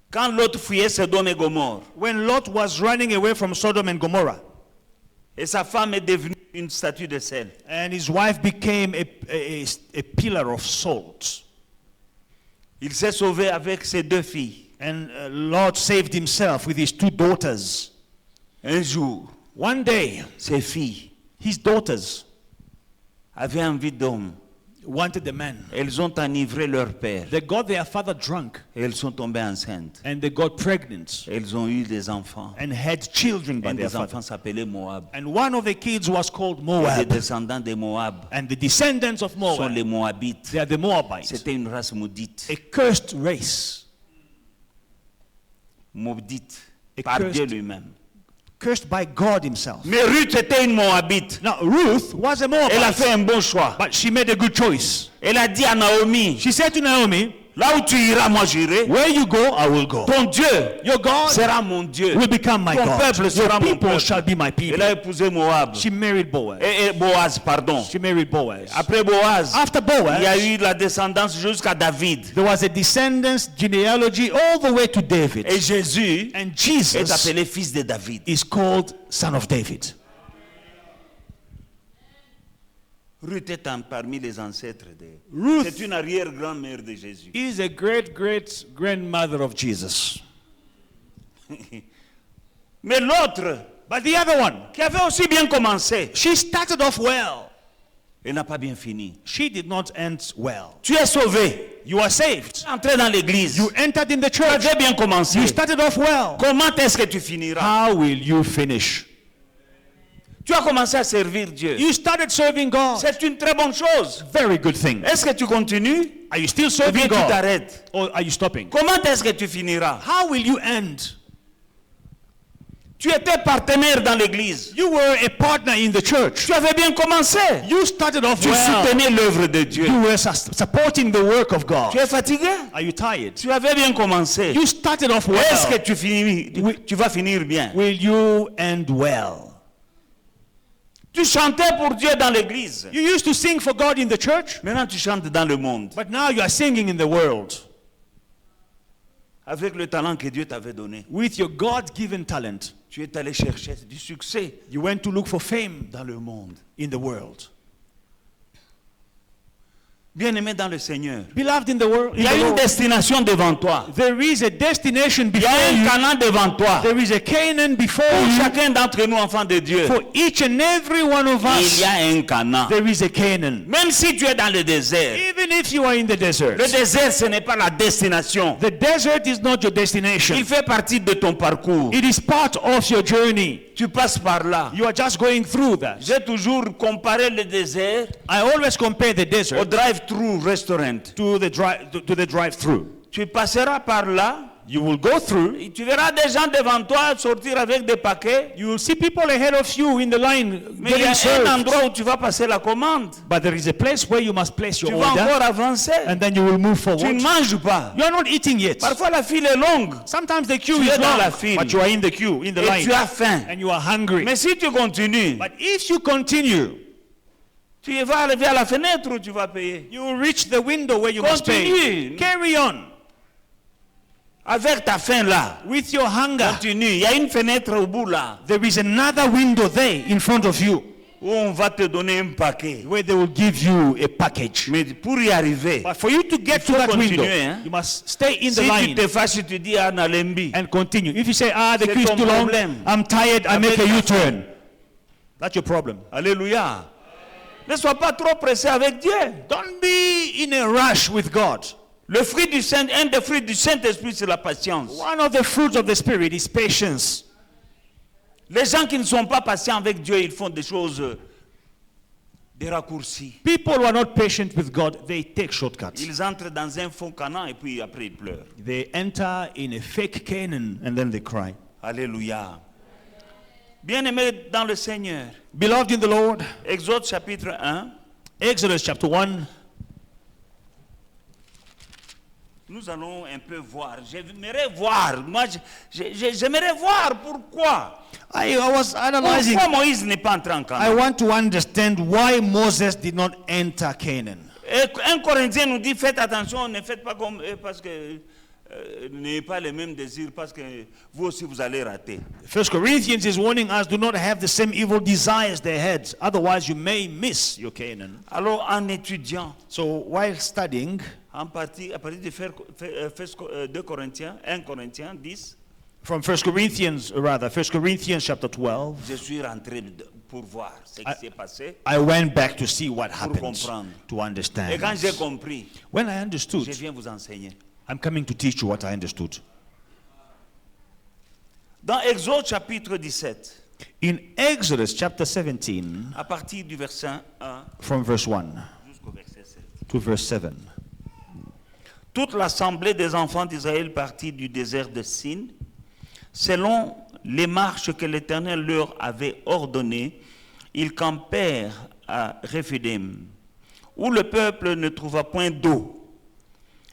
Quand l'autre fuyait Sodome et Gomorrhe, When Lot was running away from Sodom and Gomorrah, et sa femme est devenue une statue de sel. and his wife became a pillar of salt. Il s'est sauvé avec ses deux filles. And Lord saved himself with his 2 daughters. Un jour, One day, ses filles his daughters avaient envie d'hommes. wanted a man. Elles ont enivré leur père. They got their father drunk Et elles sont tombées enceintes. and they got pregnant Elles ont eu des enfants. and had children by Et their des enfants father. s'appelaient Moab. And one of the kids was called Les Moab. descendants de Moab And the descendants of sont les Moab, Moabites. they are the Moabites. C'était une race maudite. A cursed race. Maudite A par cursed- Dieu lui-même. Cursed by God himself. Mais Ruth était une Moabite. Now, Ruth was a Elle a Moabite, fait un bon choix. but she made a good choice. Elle a dit à Naomi, She said to Naomi, là où tu iras, moi j'irai. where you go, I will go. Ton Dieu Your God sera mon Dieu. will become my Ton God. peuple Your sera mon people peuple. shall be my Elle people. a épousé Moab. She married Boaz. Et Boaz, pardon. She married Boaz. Après Boaz, After il y a Boaz, eu la descendance jusqu'à David. there was a descendants genealogy all the way to David. Et Jésus And est Jesus appelé fils de David. is called son of David. Ruth est parmi les ancêtres de... Ruth C'est une arrière-grand-mère de Jésus. is a great grandmother of Jesus. Mais l'autre, But the other one, qui avait aussi bien commencé, she started off well. elle n'a pas bien fini. She did not end well. Tu es sauvé. You are saved. Entré dans l'église. You entered in the Tu church. avais bien commencé. You started off well. Comment est-ce que tu finiras? How will you finish? Tu as commencé à servir Dieu. You started serving God. C'est une très bonne chose. Very good thing. Est-ce que tu continues? Are you still Ou bien serving tu God? t'arrêtes? Or are you stopping? Comment est-ce que tu finiras? How will you end? Tu étais partenaire dans l'église. You were a partner in the church. Tu avais bien commencé. You started off Tu well. soutenais l'œuvre de Dieu. You were supporting the work of God. Tu es fatigué? Are you tired? Tu avais bien commencé. You started off Est-ce que well. tu vas finir bien? Will you end well? Tu chantais pour Dieu dans l'église. You used to sing for God in the church, Maintenant tu chantes dans le monde. but now you are singing in the world Avec le talent que Dieu t'avait donné. with your God-given talent. Tu es allé chercher du succès You went to look for fame dans le monde. in the world. Bien-aimé dans le Seigneur. Beloved in the world, Il y a une Lord, destination devant toi. there is a destination Il y before a un you. Canaan devant toi. There is a Canaan before Pour you. chacun d'entre nous, enfants de Dieu, For each and every one of il us, y a un Canaan. there is a Canaan. Même si tu es dans le désert, Even if you are in the desert, le désert, ce n'est pas la destination. the desert is not your destination. Il fait partie de ton parcours. It is part of your journey. Tu passes par là. You are just going through that. J'ai toujours comparé le désert I always compare the au desert drive-thru restaurant. to the drive-through. Tu passeras par là, You will go through. et tu verras des gens devant toi sortir avec des paquets. You will see people ahead of you in the line Mais il y getting a un served. endroit où tu vas passer la commande. But there is a place where you must place Tu your vas order, encore avancer. and then you will move Tu ne forward. manges pas. You are not eating yet. Parfois la file est longue. Sometimes the queue Tu es is dans long, la file. but you are in the queue, in the Et line, tu as faim. and you are hungry. Mais si tu continues, But if you continue, tu vas arriver à la fenêtre où tu vas payer. you will reach the window where you must pay. Continue. Carry on Avec ta faim là, with your hunger. continue. Il y a une fenêtre au bout là There is another window there in front of you où on va te donner un paquet. where they will give you a package. Mais pour y arriver, But for you to get to faut that window, continuer, hein. you must stay in the si tu line te fâches, tu dis à Nalembi, and continue. If you say, the C'est queue is ton too long, problème. I'm tired, I make a Avec ta U-turn. That's your problem. Alléluia. Ne sois pas trop pressé avec Dieu. Don't be in a rush with God. Le fruit du Saint, un des fruits du Saint-Esprit, c'est la patience. One of the fruits of the Spirit is patience. Les gens qui ne sont pas patients avec Dieu, ils font des choses, des raccourcis. People who are not patient with God, they take shortcuts. Ils entrent dans un faux Canaan et puis après ils pleurent. They enter in a fake Canaan and then they cry. Alléluia. Bien-aimés dans le Seigneur, Beloved in the Lord, Exode chapitre 1, Exodus chapter 1, nous allons un peu voir. J'aimerais voir. Moi, j'aimerais voir pourquoi. I was analyzing. Pourquoi Moïse n'est pas entré en I Canaan. want to understand why Moses did not enter Canaan. Et 1 Corinthiens nous dit, faites attention, ne faites pas comme... parce que n'ayez pas les mêmes désirs parce que vous aussi vous allez rater. 1 Corinthians is warning us, do not have the same evil desires they had. Otherwise, you may miss your Canaan. Alors en étudiant, So while studying, à partir de faire 2 Corinthiens, 1 Corinthiens 10, from 1 Corinthians chapter 12, je suis rentré pour voir ce qui s'est passé. I went back to see what happened, comprendre. to Et understand. quand j'ai compris, When I je understood, viens vous enseigner. I'm coming to teach you what I understood. Dans Exode chapitre 17, In Exodus chapter 17, à partir du verset 1 from verse 1 jusqu'au verset 7. to verse 7, Toute l'assemblée des enfants d'Israël partit du désert de Sin, selon les marches que l'Éternel leur avait ordonnées. Ils campèrent à Rephidim, où le peuple ne trouva point d'eau.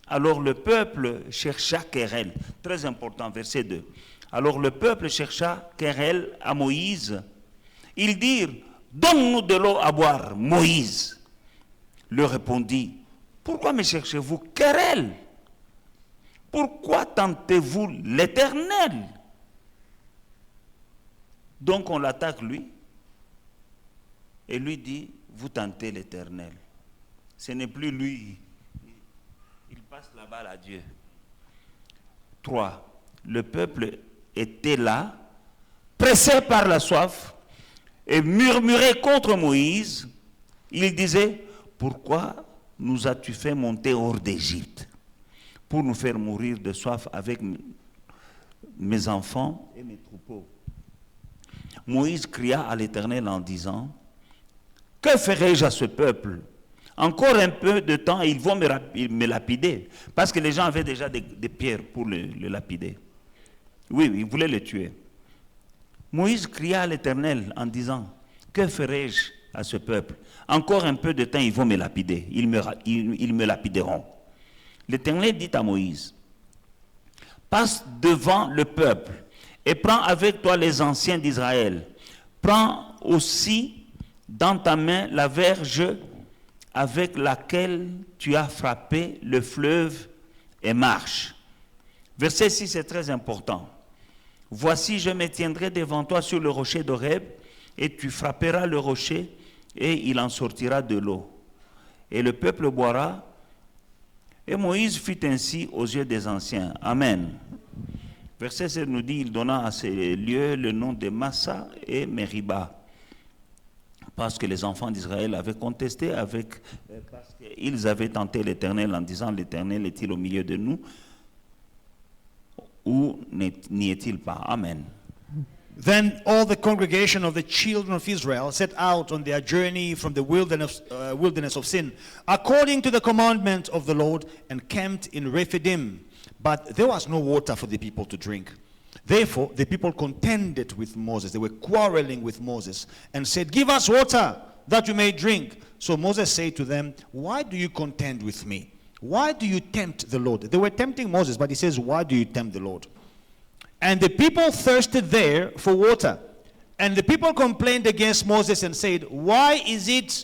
Alors le peuple chercha querelle. Très important, verset 2. Alors le peuple chercha querelle à Moïse. Ils dirent, donne-nous de l'eau à boire. Moïse leur répondit, pourquoi me cherchez-vous querelle? Pourquoi tentez-vous l'Éternel? Donc on l'attaque lui et lui dit, vous tentez l'Éternel. Ce n'est plus lui. Il passe la balle à Dieu. 3. Le peuple était là, pressé par la soif, et murmurait contre Moïse. Il disait, pourquoi nous as-tu fait monter hors d'Égypte pour nous faire mourir de soif avec mes enfants et mes troupeaux? Moïse cria à l'Éternel en disant, que ferai-je à ce peuple? Encore un peu de temps et ils vont me lapider. Parce que les gens avaient déjà des pierres pour le lapider. Oui, ils voulaient le tuer. Moïse cria à l'Éternel en disant, que ferai-je à ce peuple? Encore un peu de temps, ils vont me lapider. Ils me lapideront. L'Éternel dit à Moïse, passe devant le peuple et prends avec toi les anciens d'Israël. Prends aussi dans ta main la verge avec laquelle tu as frappé le fleuve et marche. Verset 6 est très important. Voici, je me tiendrai devant toi sur le rocher d'Horeb, et tu frapperas le rocher, et il en sortira de l'eau. Et le peuple boira, et Moïse fit ainsi aux yeux des anciens. Amen. Verset 7 nous dit, il donna à ces lieux le nom de Massa et Meriba. Parce que les enfants d'Israël avaient contesté parce qu'ils avaient tenté l'Éternel en disant, l'Éternel est-il au milieu de nous ou n'y est-il pas? Amen. Then all the congregation of the children of Israel set out on their journey from the wilderness of Sin, according to the commandment of the Lord, and camped in Rephidim. But there was no water for the people to drink. Therefore, the people contended with Moses. They were quarreling with Moses and said, give us water that we may drink. So Moses said to them, why do you contend with me? Why do you tempt the Lord? They were tempting Moses, but he says, why do you tempt the Lord? And the people thirsted there for water. And the people complained against Moses and said, why is it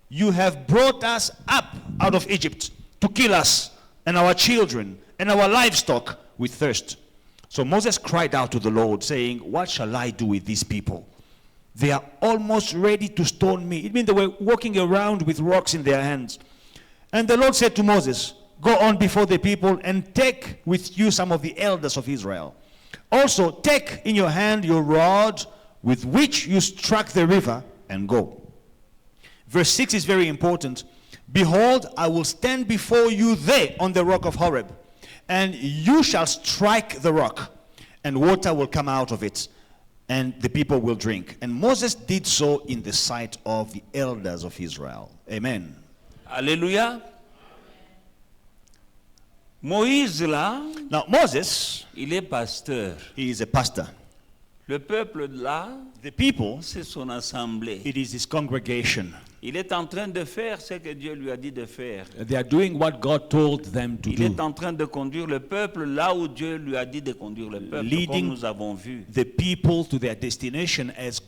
you have brought us up out of Egypt to kill us and our children and our livestock with thirst? So Moses cried out to the Lord, saying, what shall I do with these people? They are almost ready to stone me. It means they were walking around with rocks in their hands. And the Lord said to Moses, go on before the people and take with you some of the elders of Israel. Also take in your hand your rod with which you struck the river and go. Verse 6 is very important. Behold, I will stand before you there on the rock of Horeb, and you shall strike the rock, and water will come out of it, and the people will drink. And Moses did so in the sight of the elders of Israel. Amen. Alléluia. Moïse là, Now Moses, il est pasteur. he is a pastor. Le peuple là, The people, c'est son assemblée. it is his congregation. Il est en train de faire ce que Dieu lui a dit de faire. They are doing what God told them to Il do. est en train de conduire le peuple là où Dieu lui a dit de conduire le peuple, Leading comme nous avons vu. the people to their destination as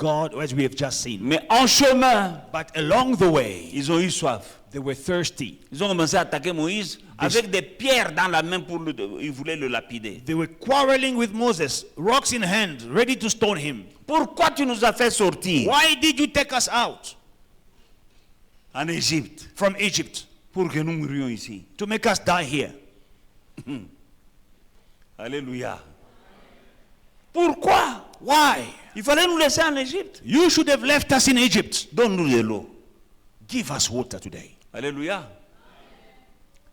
we have just seen. Mais en chemin, But along the way, ils ont eu soif. they were thirsty. Ils ont commencé à attaquer Moïse avec des pierres dans la main ils voulaient le lapider. They were quarreling with Moses, rocks in hand, ready to stone him. Pourquoi tu nous as fait sortir Why did you take us out en Égypte from Egypt pour que nous mourions ici? to make us die here? Alléluia. Pourquoi? Why? Il fallait nous laisser en Égypte. You should have left us in Egypt. Donne-nous de l'eau. Give us water today. Alléluia.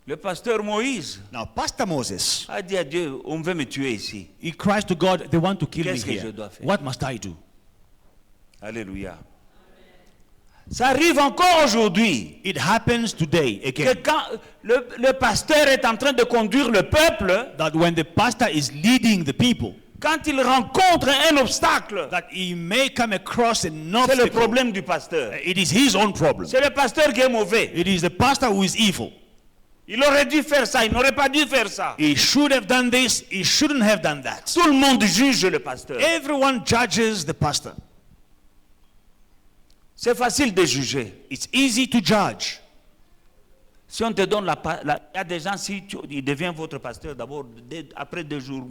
Le pasteur Moïse Now, Pastor Moses, a dit à Dieu, on veut me tuer ici. he cries to God, they want to kill me Qu'est-ce que je here. dois faire? What must I do? Alléluia. Ça arrive encore aujourd'hui It happens today que again. quand le pasteur est en train de conduire le peuple, That when the pastor is leading the people, quand il rencontre un obstacle, that he may come across an c'est le obstacle. problème du pasteur. It is his own problem. C'est le pasteur qui est mauvais. It is the pastor who is evil. Il aurait dû faire ça, il n'aurait pas dû faire ça. He should have done this, he shouldn't have done that. Tout le monde juge le pasteur. Everyone judges the pastor. C'est facile de juger. It's easy to judge. Si on te donne il y a des gens, si il devient votre pasteur, d'abord, après 2 jours,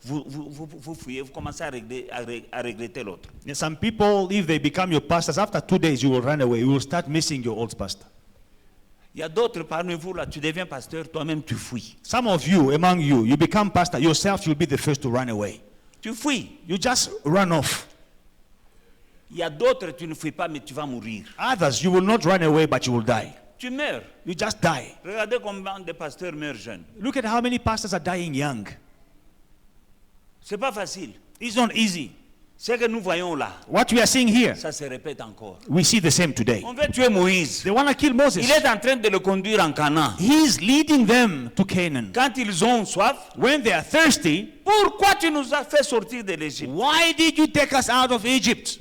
vous fouillez, vous commencez à regretter l'autre. And some people, if they become your pastors, after 2 days you will run away. You will start missing your old pastor. Il y a d'autres parmi vous, là, tu deviens pasteur, toi-même tu fouilles. Some of you, among you, you become pastor, yourself you'll be the first to run away. Tu fouilles. You just run off. Il y a d'autres, tu ne fouilles pas, mais tu vas mourir. Others, you will not run away, but you will die. Tu meurs. You just die. Regardez combien de pasteurs meurent jeunes. Look at how many pastors are dying young. C'est pas facile. It's not easy. Ce que nous voyons là, What we are seeing here, ça se répète encore. we see the same today. On veut tuer Moïse. They want to kill Moses. Il est en train de le conduire en Canaan. He's leading them to Canaan. Quand ils ont soif, When they are thirsty, pourquoi tu nous as fait sortir de l'Égypte? why did you take us out of Egypt?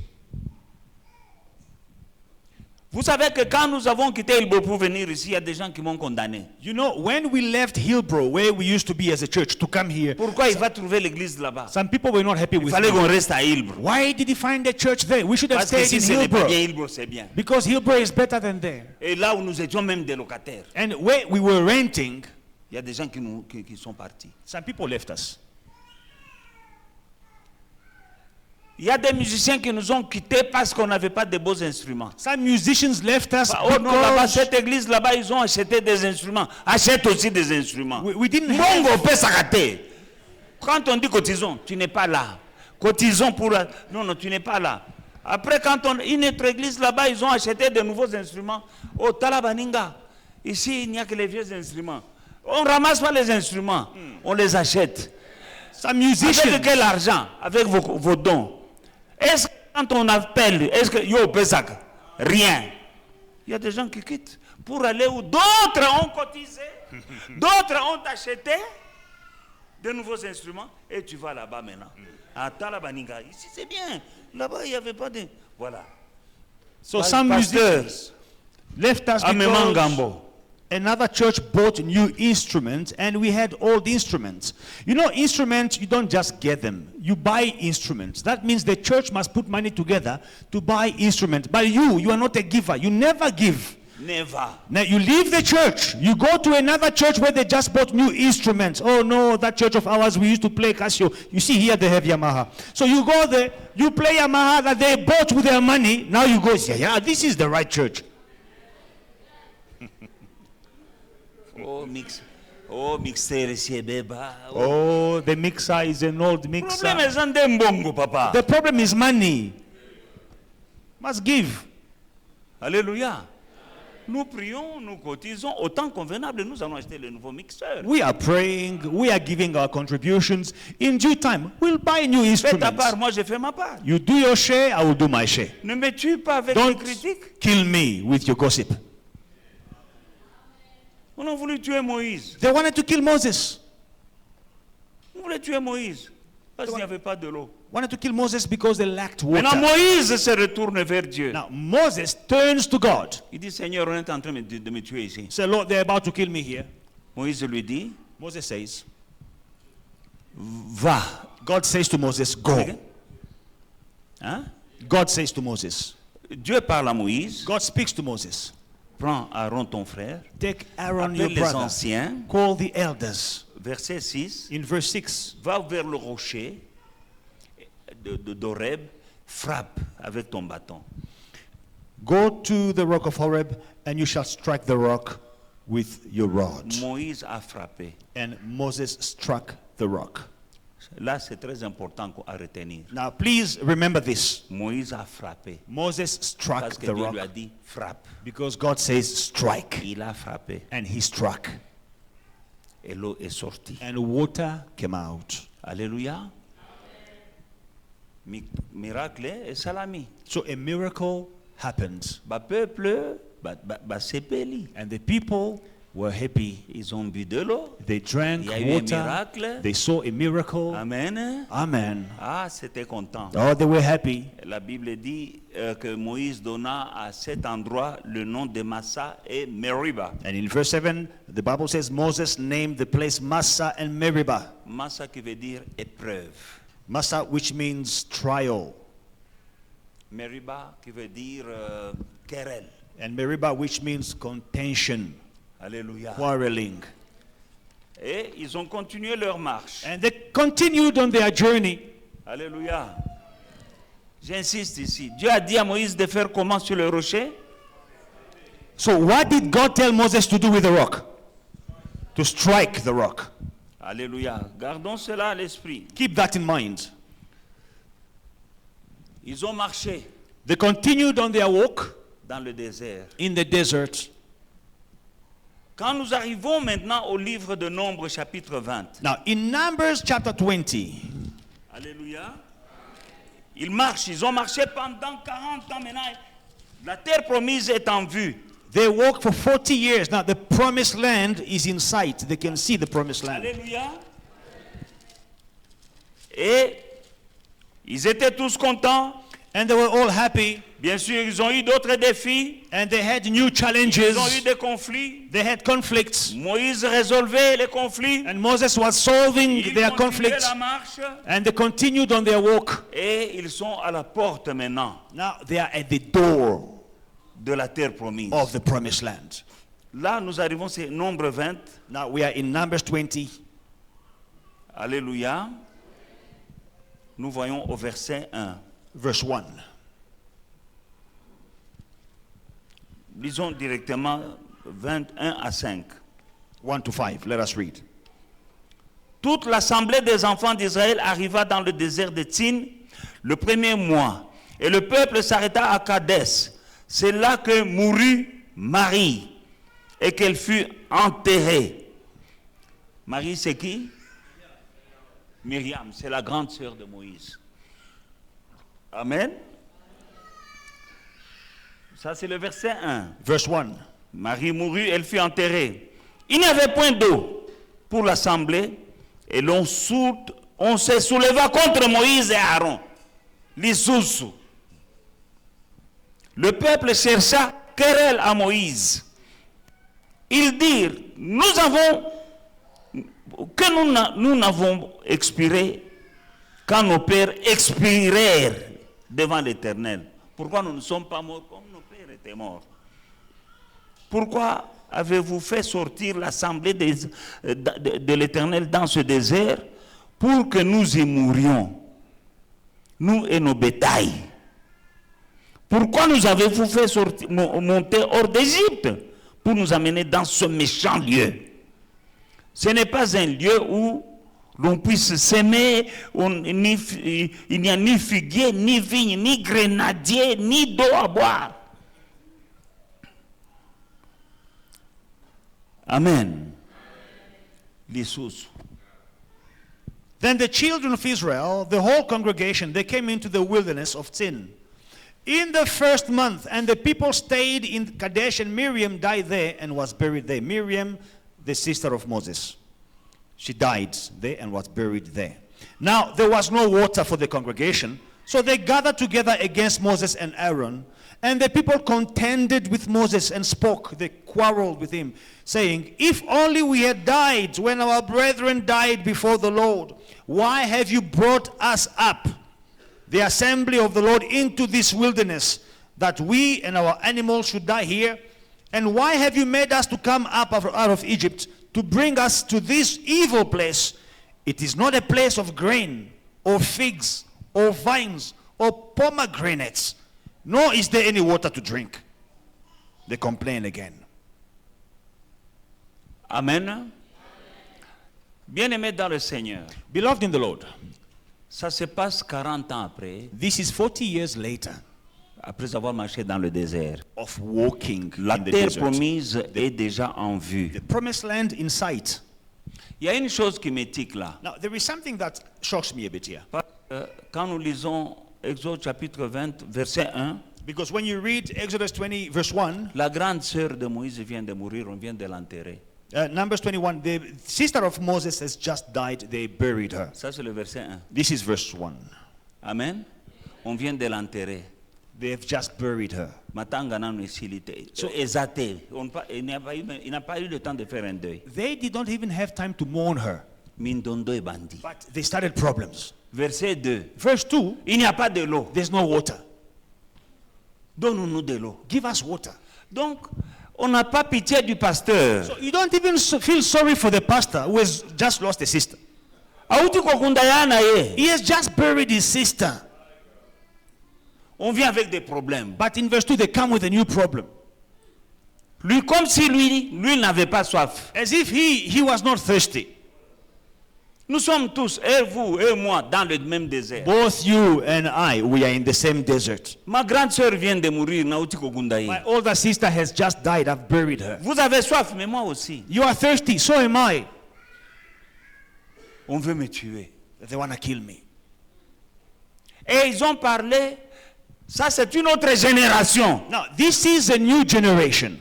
Vous savez que quand nous avons quitté Ilbo pour venir ici, il y a des gens qui m'ont condamné. You know, when we left Hillbrow, where we used to be as a church, to come here, Pourquoi il va trouver l'église là-bas? some people were not happy Il with fallait me. qu'on reste à Ilbro. Why did he find a church there? We should have Parce que stayed si in ce n'est pas Hillbrow. bien Ilbro, c'est bien. Because Hillbrow is better than there. Et là où nous étions même des locataires, And where we were renting, il y a des gens qui sont partis. some people left us. Il y a des musiciens qui nous ont quittés parce qu'on n'avait pas de beaux instruments. Some musicians left us Oh non, là-bas, because cette église là-bas, ils ont acheté des instruments. Achète aussi des instruments. we didn't have. Mongo peut s'arrêter. Quand on dit cotisons, tu n'es pas là. Cotisons pour... Non, non, tu n'es pas là. Après, quand une autre église là-bas, ils ont acheté de nouveaux instruments. Au Talabaninga, ici, il n'y a que les vieux instruments. On ne ramasse pas les instruments, on les achète. Some musicians. Avec quel argent? Avec vos dons. Est-ce que quand on appelle, est-ce que yo pesak? Rien. Il y a des gens qui quittent pour aller où d'autres ont cotisé, d'autres ont acheté de nouveaux instruments et tu vas là-bas maintenant. À Talabaninga, ici c'est bien. Là-bas il n'y avait pas de. Voilà. So some musicians Pasteurs, left us à because Memangambo. another church bought new instruments and we had old instruments. You know, instruments, you don't just get them. You buy instruments. That means the church must put money together to buy instruments. But you are not a giver. You never give. Never. Now you leave the church. You go to another church where they just bought new instruments. Oh no, that church of ours, we used to play Casio. You see here they have Yamaha. So you go there, you play Yamaha that they bought with their money. Now you go, yeah, this is the right church. Oh, mixer ici, beba. Oh, the mixer is an old mixer. Problème est un mbongo, papa. The problem is money. Must give. Alléluia. Nous prions, nous cotisons autant convenable. Nous allons acheter le nouveau mixeur. We are praying, we are giving our contributions. In due time, we'll buy new Fais ta part, instruments. moi je fais ma part. You do your share, I will do my share. Ne me tue pas avec les Don't critiques. kill me with your gossip. On a voulu tuer Moïse. They wanted to kill Moses. On voulait tuer Moïse. Parce qu'il n'y avait pas de l'eau. wanted to kill Moses because they lacked Maintenant, water. Moïse se retourne vers Dieu. Now Moses turns to God. Il dit, Seigneur, on est en train de me tuer ici. Say, Lord, they're about to kill me here. Moïse lui dit, Moses says, va. God says to Moses, go. Hein? God says to Moses. Dieu parle à Moïse, God speaks to Moses. prends Aaron ton frère, Take Aaron, your appelle les brother. anciens, Call the elders. verset 6, In verse 6, va vers le rocher d'Horeb, frappe avec ton bâton. go to the rock of Horeb, and you shall strike the rock with your rod. Moïse a frappé. And Moses struck the rock. Là, c'est très important à retenir. Now, please remember this. Moïse a frappé. Moses struck Parce que the Dieu rock lui a dit, frappe. because God says, strike. Il a frappé. And he struck. Et l'eau est sortie. And water came out. Alléluia. Miracle et salami. So a miracle happened. Ba peuple, ba sepeli. And the people were happy. Ils ont bu de l'eau. They drank Il y a eu un water. miracle. They saw a miracle. Amen. Amen. Ah, c'était content. Oh, they were happy. La Bible dit que Moïse donna à cet endroit le nom de Massa et Meriba. And in verse 7, the Bible says Moses named the place Massa and Meribah. Massa qui veut dire épreuve. Massa, which means trial. Meriba qui veut dire querelle. And Meribah, which means contention, Alléluia. quarreling. Et ils ont continué leur marche. And they continued on their journey. Alléluia. J'insiste ici. Dieu a dit à Moïse de faire comment sur le rocher? So what did God tell Moses to do with the rock? To strike the rock. Alléluia. Gardons cela à l'esprit. Keep that in mind. Ils ont marché They continued on their walk dans le désert. in the desert. Quand nous arrivons maintenant au livre de Nombres chapitre 20. Now, in Numbers chapter 20, Alléluia. Ils marchent, ils ont marché pendant 40 ans maintenant. La terre promise est en vue. they walked for 40 years. Now, the promised land is in sight. They can see the promised land. Alléluia. Et ils étaient tous contents. And they were all happy. Bien sûr, ils ont eu d'autres défis. And they had new Ils ont eu challenges. des conflits. They had conflicts. Moïse résolvait les conflits. And Moses was solving Ils their continuaient conflicts. la marche. And they continued on their walk. Et ils sont à la porte maintenant Now, they are at the door de la terre promise. of the promised land. Là, nous arrivons, c'est Nombre 20. Now, we are in Numbers 20. Alléluia. Nous voyons au verset 1. Verse 1. Lisons directement 21 à 5. 1 to 5. Let us read. Toute l'assemblée des enfants d'Israël arriva dans le désert de Tsin le premier mois. Et le peuple s'arrêta à Kadès. C'est là que mourut Marie et qu'elle fut enterrée. Marie, c'est qui? Myriam, c'est la grande sœur de Moïse. Amen. Ça, c'est le verset 1. Verse 1. Marie mourut, elle fut enterrée. Il n'y avait point d'eau pour l'assemblée et on se souleva contre Moïse et Aaron. Les sous. Le peuple chercha querelle à Moïse. Ils dirent, nous n'avons expiré quand nos pères expirèrent devant l'Éternel. Pourquoi nous ne sommes pas morts comme nos pères étaient morts? Pourquoi avez-vous fait sortir l'assemblée de l'Éternel dans ce désert pour que nous y mourions, nous et nos bétails? Pourquoi nous avez-vous fait monter hors d'Égypte pour nous amener dans ce méchant lieu? Ce n'est pas un lieu où l'on puisse s'aimer, il n'y a ni figuier, ni vigne, ni grenadier, ni d'eau à boire. Amen. Then the children of Israel, the whole congregation, they came into the wilderness of Zin in the first month, and the people stayed in Kadesh, and Miriam died there and was buried there. Miriam, the sister of Moses, she died there and was buried there. Now there was no water for the congregation, so they gathered together against Moses and Aaron, and the people contended with Moses and spoke. They quarreled with him, saying, "If only we had died when our brethren died before the Lord. Why have you brought us up, the assembly of the Lord, into this wilderness, that we and our animals should die here? And why have you made us to come up out of Egypt to bring us to this evil place? It is not a place of grain or figs or vines or pomegranates, nor is there any water to drink." They complain again. Amen. Bien-aimés dans le Seigneur, Beloved in the Lord, ça se passe 40 ans après, this is 40 years later après avoir marché dans le désert. of walking La in the terre desert. promise est déjà en vue. The promised land in sight. Il y a une chose qui m'étique là. Now, there is something that shocks me a bit here. Parce que quand nous lisons Exode chapitre 20, verset 1, Because when you read Exodus 20, verse 1, la grande sœur de Moïse vient de mourir, on vient de l'enterrer. Numbers 21, the sister of Moses has just died. They buried her. Ça c'est le verset 1. This is verse 1. Amen. On vient de l'enterrer. They've just buried her. Matanga nanu isilite. Exaté. Il n'a pas eu le temps de faire un deuil. They did not even have time to mourn her, Mindondo et bandi. but they started problems. Verset 2. Verse 2, Il n'y a pas de l'eau. there's no water. Donne-nous de l'eau. Give us water. Donc, on n'a pas pitié du pasteur. So you don't even feel sorry for the pastor who has just lost a sister. Auti kokundayana ye. He has just buried his sister. On vient avec des problèmes. But in verse 2, they come with a new problem. Lui, comme si lui n'avait pas soif. As if he was not thirsty. Nous sommes tous, et vous et moi, dans le même désert. Both you and I, we are in the same desert. Ma grande sœur vient de mourir. Nauti kogundaye. My older sister has just died. I've buried her. Vous avez soif, mais moi aussi. You are thirsty, so am I. On veut me tuer. They want to kill me. Et ils ont parlé. Ça, c'est une autre génération. Now, this is a new generation.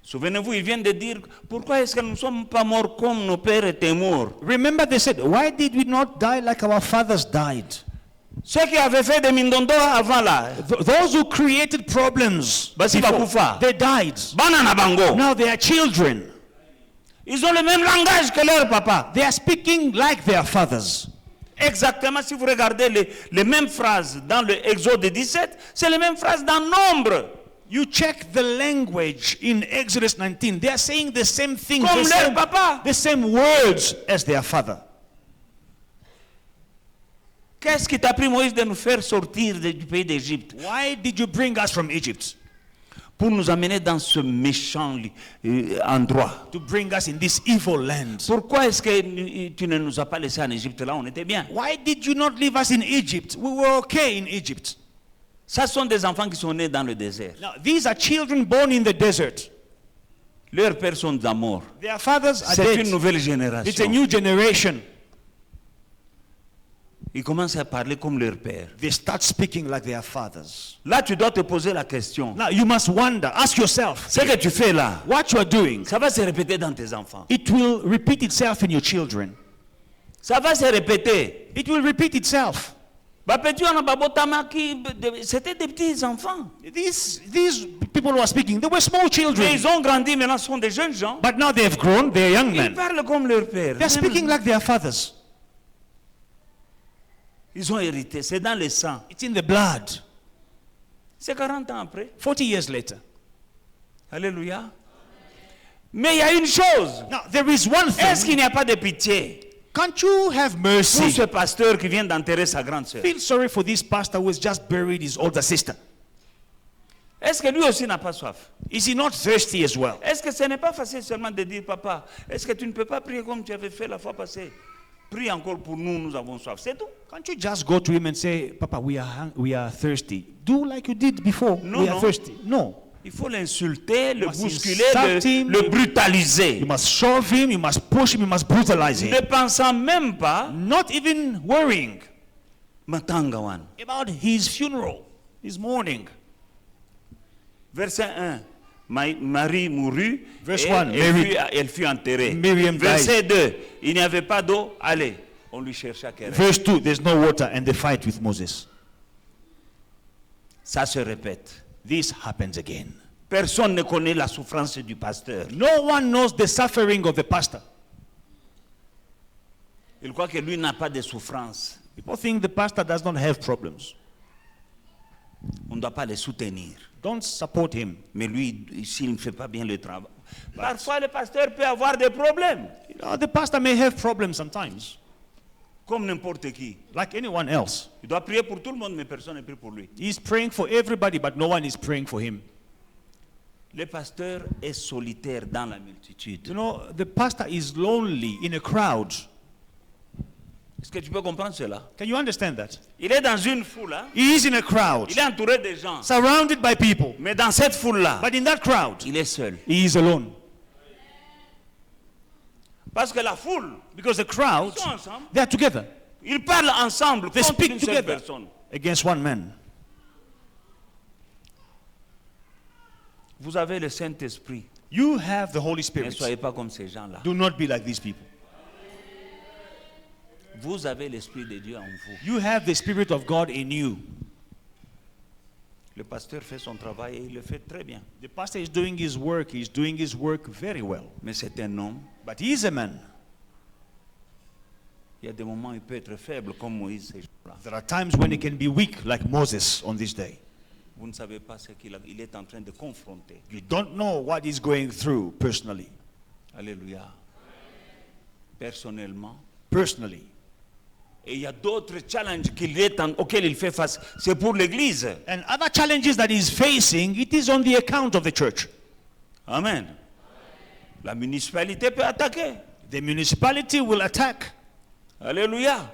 Souvenez-vous, ils viennent de dire, pourquoi est-ce que nous ne sommes pas morts comme nos pères étaient morts? Remember, they said, why did we not die like our fathers died? Ceux qui avaient fait des mindondo avant là, Those who created problems, Basi before, bakufa. they died. banana bango, Now they are children. ils ont le même langage que leur papa. They are speaking like their fathers. Exactement, si vous regardez les mêmes phrases dans le Exode 17, c'est les mêmes phrases dans Nombre. You check the language in Exodus 19. They are saying the same thing, Comme the leur same, papa. the same words as their father. Qu'est-ce qui t'a pris, Moïse, de nous faire sortir du pays d'Égypte Why did you bring us from Egypt? pour nous amener dans ce méchant endroit? To bring us in this evil land. Pourquoi est-ce que tu ne nous as pas laissés en Égypte? Là, on était bien. Why did you not leave us in Egypt? We were okay in Egypt. Ça sont des enfants qui sont nés dans le désert. Now, these are children born in the desert. Leurs pères sont morts. Their fathers are C'est une dead. nouvelle It's a génération. new generation. Ils commencent à parler comme leur père. They start speaking like their fathers. Là, tu dois te poser la question. Now, you must wonder, ask yourself, Ce que tu fais là, what you are doing, ça va se répéter dans tes enfants. it will repeat itself in your children. Ça va se répéter. It will repeat itself. C'était des petits enfants. These people who are speaking, they were small Mais children. ils ont grandi, maintenant ce sont des jeunes gens. But now they have grown, they are young Ils men. parlent comme leur père. They are speaking like their fathers. Ils ont hérité. C'est dans le sang. It's in the blood. C'est 40 ans après. 40 years later. Alléluia. Mais il y a une chose. Now, there is one Est-ce thing. qu'il n'y a pas de pitié Can't you have pour mercy? ce pasteur qui vient d'enterrer sa grande sœur? Feel sorry for this pastor who has just buried his older sister. Est-ce que lui aussi n'a pas soif? Is he not thirsty as well? Est-ce que ce n'est pas facile seulement de dire, papa, est-ce que tu ne peux pas prier comme tu avais fait la fois passée? Prie encore pour nous, nous avons soif. C'est tout. Can't you just go to him and say, Papa, we are thirsty. Do like you did before. No, we are no. thirsty. No. Il faut l'insulter, le must bousculer, insult him. le brutaliser. You must shove him, you must push him, you must brutalize him. Ne pensant même pas, Not even worrying Matangawan. about his funeral, his mourning. Verset 1. Marie mourut. Verse et 1, Mary- elle fut enterrée. Miriam died. Verset 2. Il n'y avait pas d'eau. Allez, On lui chercha querelle. Verse 2, there's no water and they fight with Moses. Ça se répète. This happens again. Personne ne connaît la souffrance du pasteur. No one knows the suffering of the pastor. Il croit que lui n'a pas de souffrance. People think the pastor does not have problems. On ne doit pas le soutenir. Don't support him. Mais lui, s'il ne fait pas bien le travail. Parfois, le pasteur peut avoir des problèmes. You know, the pastor may have problems sometimes, Comme n'importe qui. like anyone else. Il doit prier pour tout le monde, mais personne ne prie pour lui. He's praying for everybody, but no one is praying for him. Le pasteur est solitaire dans la multitude. You know, the pastor is lonely in a crowd. Est-ce que tu peux comprendre cela? Can you understand that? Il est dans une foule, hein? He is in a crowd, Il est entouré de gens. surrounded by people. Mais dans cette foule-là, But in that crowd, il est seul. he is alone. Parce que la foule, Because the crowd, ils sont ensemble. they are together Ils parlent ensemble They contre speak une seule together. personne. against one man. Vous avez le Saint-Esprit. You have the Holy Ne Spirit. soyez pas comme ces gens-là. Do not be like these people. Vous avez l'Esprit de Dieu en vous. You have the Spirit of God in you. Le pasteur fait son travail et il le fait très bien. The pastor is doing his work. He's doing his work very well. Mais c'est un homme. But he is a man. Il y a des moments où il peut être faible comme Moïse ces jours-là. There are times when he can be weak like Moses on this day. Vous ne savez pas ce il est en train de confronter. You don't know what he's going through personally. Alléluia. Personnellement. Personally. Et il y a d'autres challenges auxquels il fait face. C'est pour l'Église. And other challenges that he's facing, it is on the account of the church. Amen. La municipalité peut attaquer. The municipality will attack. Alléluia.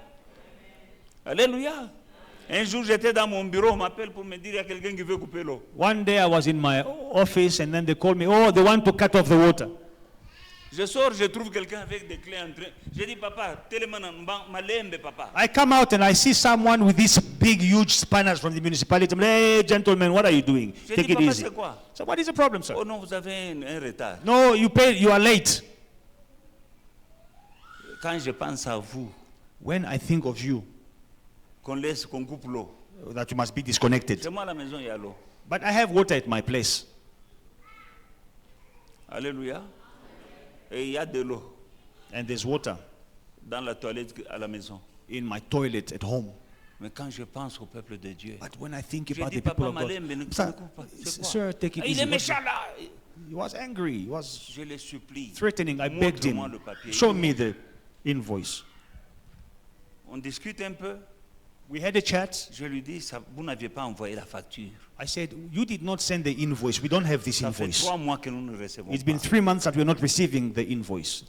Alléluia. Un jour, j'étais dans mon bureau, on m'appelle pour me dire qu'il y a quelqu'un qui veut couper l'eau. One day I was in my office and then they called me, oh, they want to cut off the water. Je sors, je trouve quelqu'un avec des clés en train. Je dis, papa, tellement malembe, papa. I come out and I see someone with these big, huge spanners from the municipality. I'm like, hey, gentlemen, what are you doing? Je Take dis, it papa, easy. c'est quoi? So what is the problem, sir? Oh non, vous avez un retard. No, you are late. Quand je pense à vous, When I think of you, qu'on coupe l'eau. that you must be disconnected. Chez moi, à la maison, il y a l'eau. But I have water at my place. Alléluia. Et il y a de l'eau And there's water dans la toilette à la maison. in my toilet at home. Mais quand je pense au peuple de Dieu, But when I think je about dis, the people papa, of God, malembe, ne sir, coupe pas. C'est quoi? sir, take it Ah, il easy. est méchant là. He was angry. He was Je le supplie. threatening. I begged Montre-moi him. le papier. Show me the invoice. On discute un peu. We had a chat. Je lui dis, vous n'aviez pas envoyé la facture. I said, you did not send the invoice. We don't have this Ça fait invoice. 3 mois que nous ne recevons It's pas. been 3 months that we're not receiving the invoice.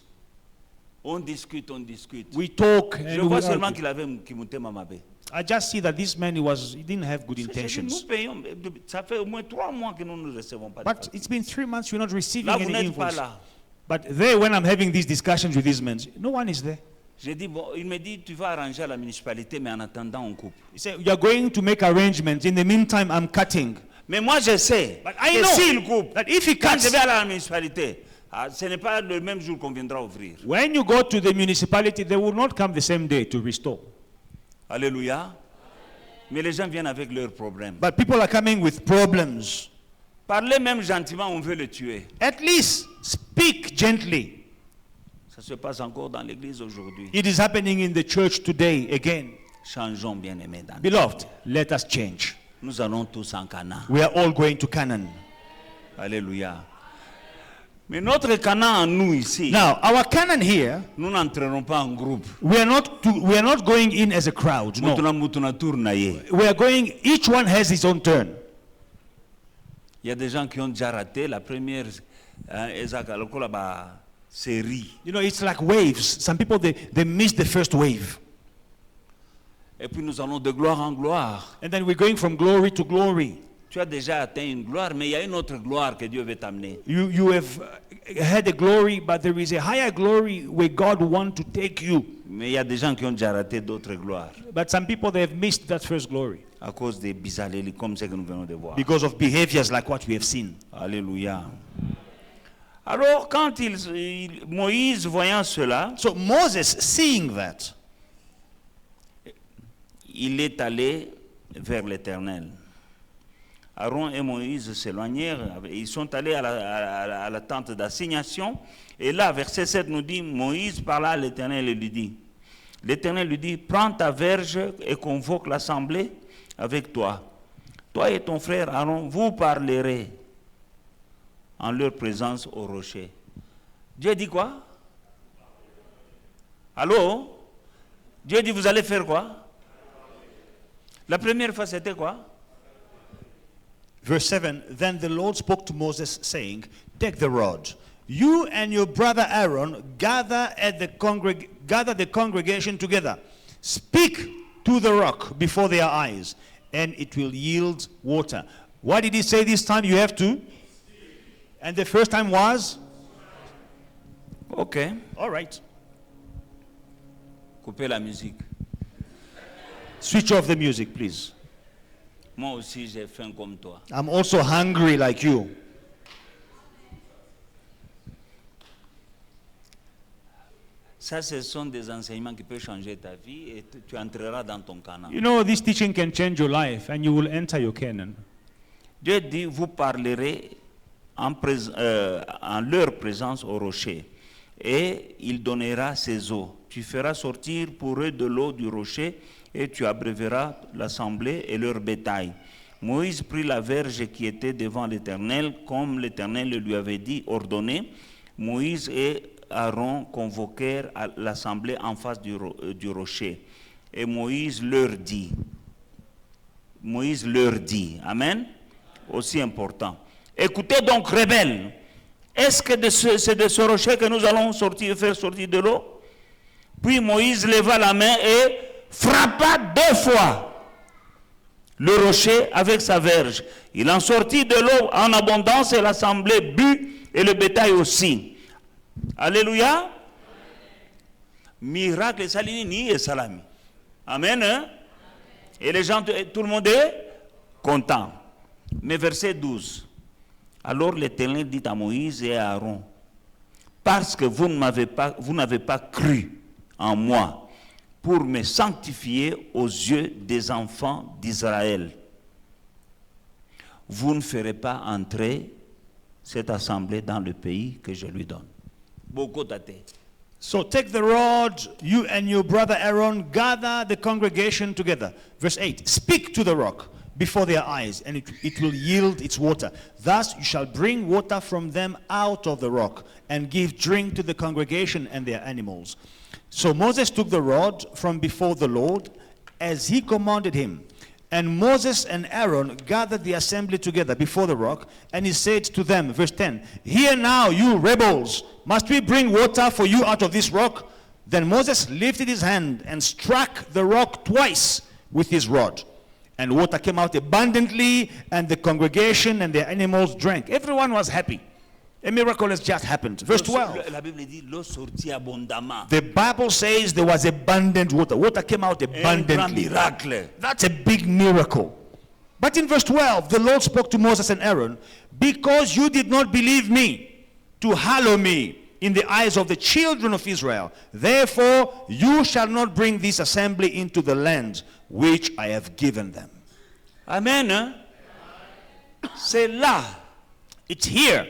On discute, on discute. We talk Je and we vois seulement argue. qu'il avait Kimutema Mabe. I just see that this man, he didn't have good J'ai dit, intentions. nous payons. Ça fait au moins 3 mois que nous ne recevons pas de But facture. it's been 3 months we're not receiving Là, vous any n'êtes pas invoice. là. But there, when I'm having these discussions with these men, no one is there. J'ai dit, bon, il me dit, tu vas arranger à la municipalité, mais en attendant, on coupe. He said, you're going to make arrangements. In the meantime, I'm cutting. Mais moi, je sais But I que know s'il coupe, that if he quand cuts, je vais aller à la municipalité, ce n'est pas le même jour qu'on viendra ouvrir. when you go to the municipality, they will not come the same day to restore. Alléluia. Mais les gens viennent avec leurs problèmes. But people are coming with problems. Parlez même gentiment, on veut le tuer. At least speak gently. Ça se passe encore dans l'église aujourd'hui. It is happening in the church today again. Changeons, bien-aimés. Beloved, let us change. Nous allons tous en Canaan. We are all going to Canaan. Alléluia. Mais notre Canaan en nous ici, Now, our Canaan here, nous n'entrerons pas en groupe. we are not going in as a crowd. No. Mutuna tourna ye. We are going, each one has his own turn. Il y a des gens qui ont déjà raté la première série. You know, it's like waves. Some people, they miss the first wave. Et puis nous allons de gloire en gloire. And then we're going from glory to glory. Tu as déjà atteint une gloire, mais il y a une autre gloire que Dieu veut t'amener. You have had a glory, but there is a higher glory where God wants to take you. Mais il y a des gens qui ont déjà raté d'autres gloires But some people, they have missed that first glory à cause des bisalélis comme ce que nous venons de voir. because of behaviors like what we have seen. Alléluia. Alors quand Moïse voyant cela, So Moses, seeing that, il est allé vers l'Éternel. Aaron et Moïse s'éloignèrent, ils sont allés à la tente d'assignation. Et là, verset 7 nous dit, Moïse parla à l'Éternel et lui dit, l'Éternel lui dit, prends ta verge et convoque l'assemblée avec toi. Toi et ton frère Aaron, vous parlerez en leur présence au rocher. Dieu dit quoi? Allô? Dieu dit, vous allez faire quoi? La première fois, c'était quoi? Verse 7, then the Lord spoke to Moses, saying, take the rod. You and your brother Aaron gather the congregation together. Speak to the rock before their eyes, and it will yield water. What did he say this time? You have to? And the first time was? Ok. All right. Coupez la musique. Switch off the music, please. Moi aussi, j'ai faim comme toi. I'm also hungry like you. Ça, ce sont des enseignements qui peuvent changer ta vie et tu entreras dans ton Canaan. You know, this teaching can change your life and you will enter your Canaan. Dieu dit, vous parlerez en leur présence au rocher et il donnera ses eaux. Tu feras sortir pour eux de l'eau du rocher et tu abreuveras l'assemblée et leur bétail. Moïse prit la verge qui était devant l'Éternel, comme l'Éternel le lui avait dit, ordonné. Moïse et Aaron convoquèrent l'assemblée en face du rocher. Et Moïse leur dit, Amen, aussi important. Écoutez donc, rebelles, est-ce que c'est de ce rocher que nous allons faire sortir de l'eau? Puis Moïse leva la main et frappa 2 fois le rocher avec sa verge. Il en sortit de l'eau en abondance et l'assemblée but et le bétail aussi. Alléluia. Miracle salini et salami. Amen. Hein? Et les gens, tout le monde est content. Mais verset 12. Alors l'Éternel dit à Moïse et à Aaron, parce que vous n'avez pas cru en moi pour me sanctifier aux yeux des enfants d'Israël, vous ne ferez pas entrer cette assemblée dans le pays que je lui donne. Beaucoup d'athées. So take the rod, you and your brother Aaron, gather the congregation together. Verse 8, speak to the rock before their eyes, and it will yield its water. Thus you shall bring water from them out of the rock, and give drink to the congregation and their animals. So Moses took the rod from before the Lord, as he commanded him. And Moses and Aaron gathered the assembly together before the rock, and he said to them, verse 10, hear now, you rebels, must we bring water for you out of this rock? Then Moses lifted his hand and struck the rock twice with his rod. And water came out abundantly, and the congregation and their animals drank. Everyone was happy. A miracle has just happened. Verse 12. La Bible dit, l'eau sortit abondamment. The Bible says there was abundant water. Water came out Un grand abundantly. miracle. That's a big miracle. But in verse 12, the Lord spoke to Moses and Aaron, because you did not believe me to hallow me in the eyes of the children of Israel, therefore you shall not bring this assembly into the land which I have given them. Amen. Hein? C'est là It's here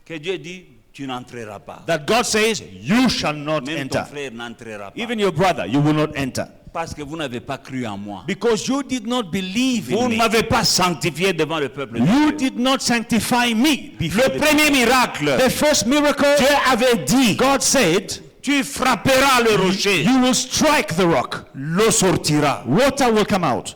que Dieu dit, tu n'entreras pas. that God says, you shall not Même ton enter. frère n'entrera pas. Even your brother, you will not enter. Parce que vous n'avez pas cru en moi. Because you did not believe Vous in ne me. m'avez pas sanctifié devant le peuple de You Dieu. did not sanctify me before Le the premier miracle, The first miracle, Dieu avait dit, God said, tu frapperas le rocher, you will strike the rock. l'eau sortira. Water will come out.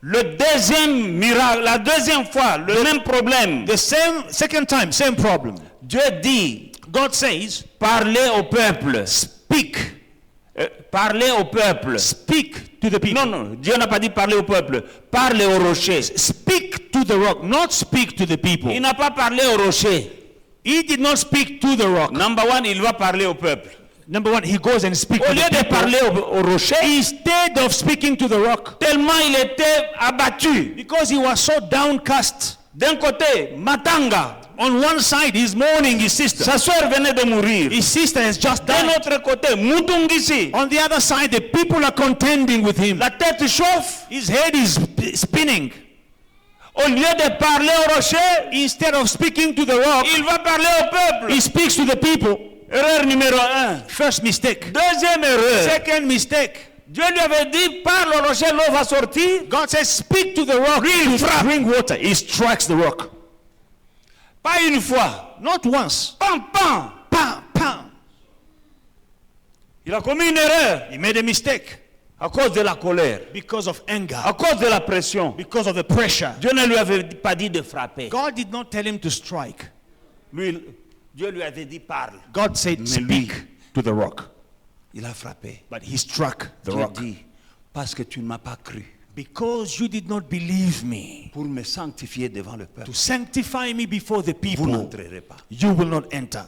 Le deuxième miracle, la deuxième fois, le même problème. The second time, same problem. Dieu dit, God says, parlez au peuple. speak. Parlez au peuple. Speak to the people. Non, Dieu n'a pas dit parler au peuple. Parlez au rocher. Speak to the rock, not speak to the people. Il n'a pas parlé au rocher. He did not speak to the rock. Number one, il va parler au peuple. Number one, he goes and speaks Au to lieu the de people. parler au rocher, Instead of speaking to the rock, tellement il était abattu. because he was so downcast. D'un côté, Matanga. On one side, he's mourning his sister. Sa soeur venait de mourir. His sister has just D'un died. autre côté, Mutungisi, On the other side, the people are contending with him. la tête chauffe. His head is spinning. Au lieu de parler au rocher, Instead of speaking to the rock, il va parler au peuple. he speaks to the people. Erreur numéro 1. First mistake. Deuxième erreur. Second mistake. Dieu lui avait dit, parle au rocher, l'eau va sortir. God says, speak to the rock to bring water. He strikes the rock. Pas une fois. Not once. Pam, pam. Pam, pam. Il a commis une erreur He made a mistake à cause de la colère, because of anger, à cause de la pression. because of the pressure. Dieu ne lui avait pas dit de frapper. God did not tell him to strike. Lui, Dieu lui avait dit, parle. God said, Mais lui, speak to the rock. il a frappé. But he struck the Dieu rock. dit, parce que tu ne m'as pas cru. Because you did not believe me, Pour me sanctifier devant le peuple, to sanctify me before the vous people, n'entrerez pas. you will not enter.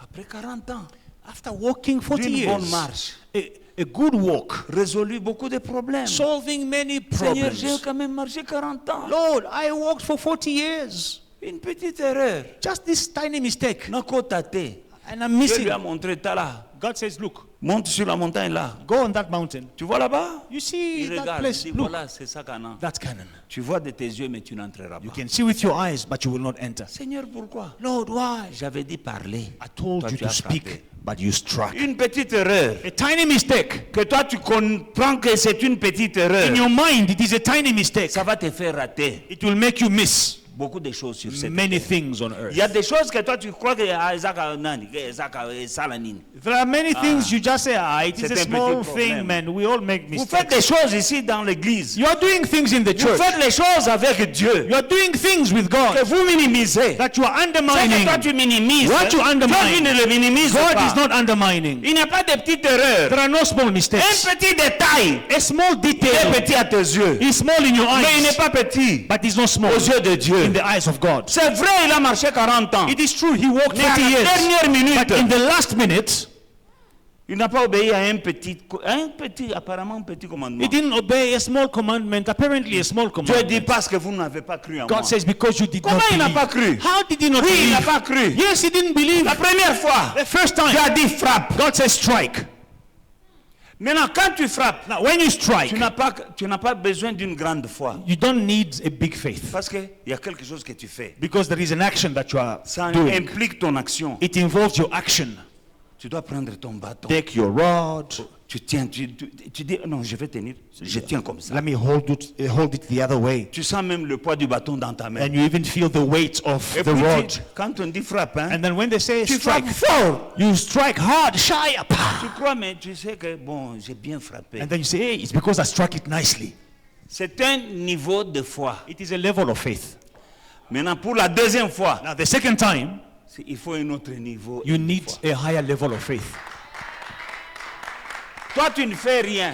Après 40 ans, After walking 40 d'une bonne years, marche, a good walk, résolu beaucoup de problèmes. solving many Seigneur, j'ai problems. quand même marché 40 ans. Lord, I walked for 40 years. Une petite erreur. Just this tiny mistake. Nako tate. And I'm Dieu missing. lui a montré, t'as là. God says, look, Monte sur la montagne là. go on that mountain. Tu vois là-bas? You see Il that regarde, place? il dit, Look, voilà, c'est ça Canaan. that's Canaan. Tu vois de tes yeux, mais tu n'entreras You pas. can see with your eyes, but you will not enter. Seigneur, pourquoi? Lord, why? J'avais dit parler. I told Toi, you tu to as frappé. speak, but you struck. Une petite erreur. A tiny mistake. Que toi, tu comprends que c'est une petite erreur. In your mind, it is a tiny mistake. Ça va te faire rater It will make you miss beaucoup de choses sur cette many terre. things on Il earth. y a des choses que toi, tu crois que Isaac nani, que Isaac salanine. There are many things you just say, it is C'est a un small petit thing, problème. man. We all make Vous faites mistakes. des choses ici dans l'église. You are doing things in the Vous church. faites les choses avec Dieu. You are doing things with Que God vous minimisez. that you are C'est que undermining. toi, tu minimises. What you undermine. Dieu, il ne le minimise God pas. is not undermining. Il n'y a pas de petites erreurs. There are no small mistakes. Un petit détail A small est detail petit à tes yeux. is small in your Mais il n'est eyes, pas petit but it's not small aux yeux de Dieu. in the eyes of God. C'est vrai, il a marché 40 ans. It is true, he walked Mais à 40 la years. dernière minute, But in the last minute, il n'a pas obéi à un apparemment un petit commandement. he didn't obey a small commandment, apparently a small Dieu dit commandment. parce que vous n'avez pas cru en moi. God says, because you did Comment not il n'a believe. pas cru? How did he not Oui, il n'a believe? pas cru. Yes, he didn't believe. La première fois, The first time, Dieu a dit frappe. God says strike. Maintenant, quand tu frappes, Now, when you strike, tu n'as pas besoin d'une grande foi. you don't need a big faith Parce qu'il y a quelque chose que tu fais. because there is an action that you are Ça doing. implique ton action. It involves your action. Tu dois prendre ton bâton. Take your rod. Tu tiens, tu dis, non, je vais tenir. Je tiens comme ça. Let me hold it the other way. Tu sens même le poids du bâton dans ta main. And you even feel the weight of Et the puis, rod. quand on dit frappe, hein, And then when they say tu strike, frappes fort. you strike hard, shy up. Tu crois, mais tu sais que, bon, j'ai bien frappé. And then you say, hey, it's because I struck it nicely. C'est un niveau de foi. It is a level of faith. Maintenant, pour la deuxième fois, Now, the second time, il faut un autre niveau. you de need foi. a higher level of faith. Toi, tu ne fais rien.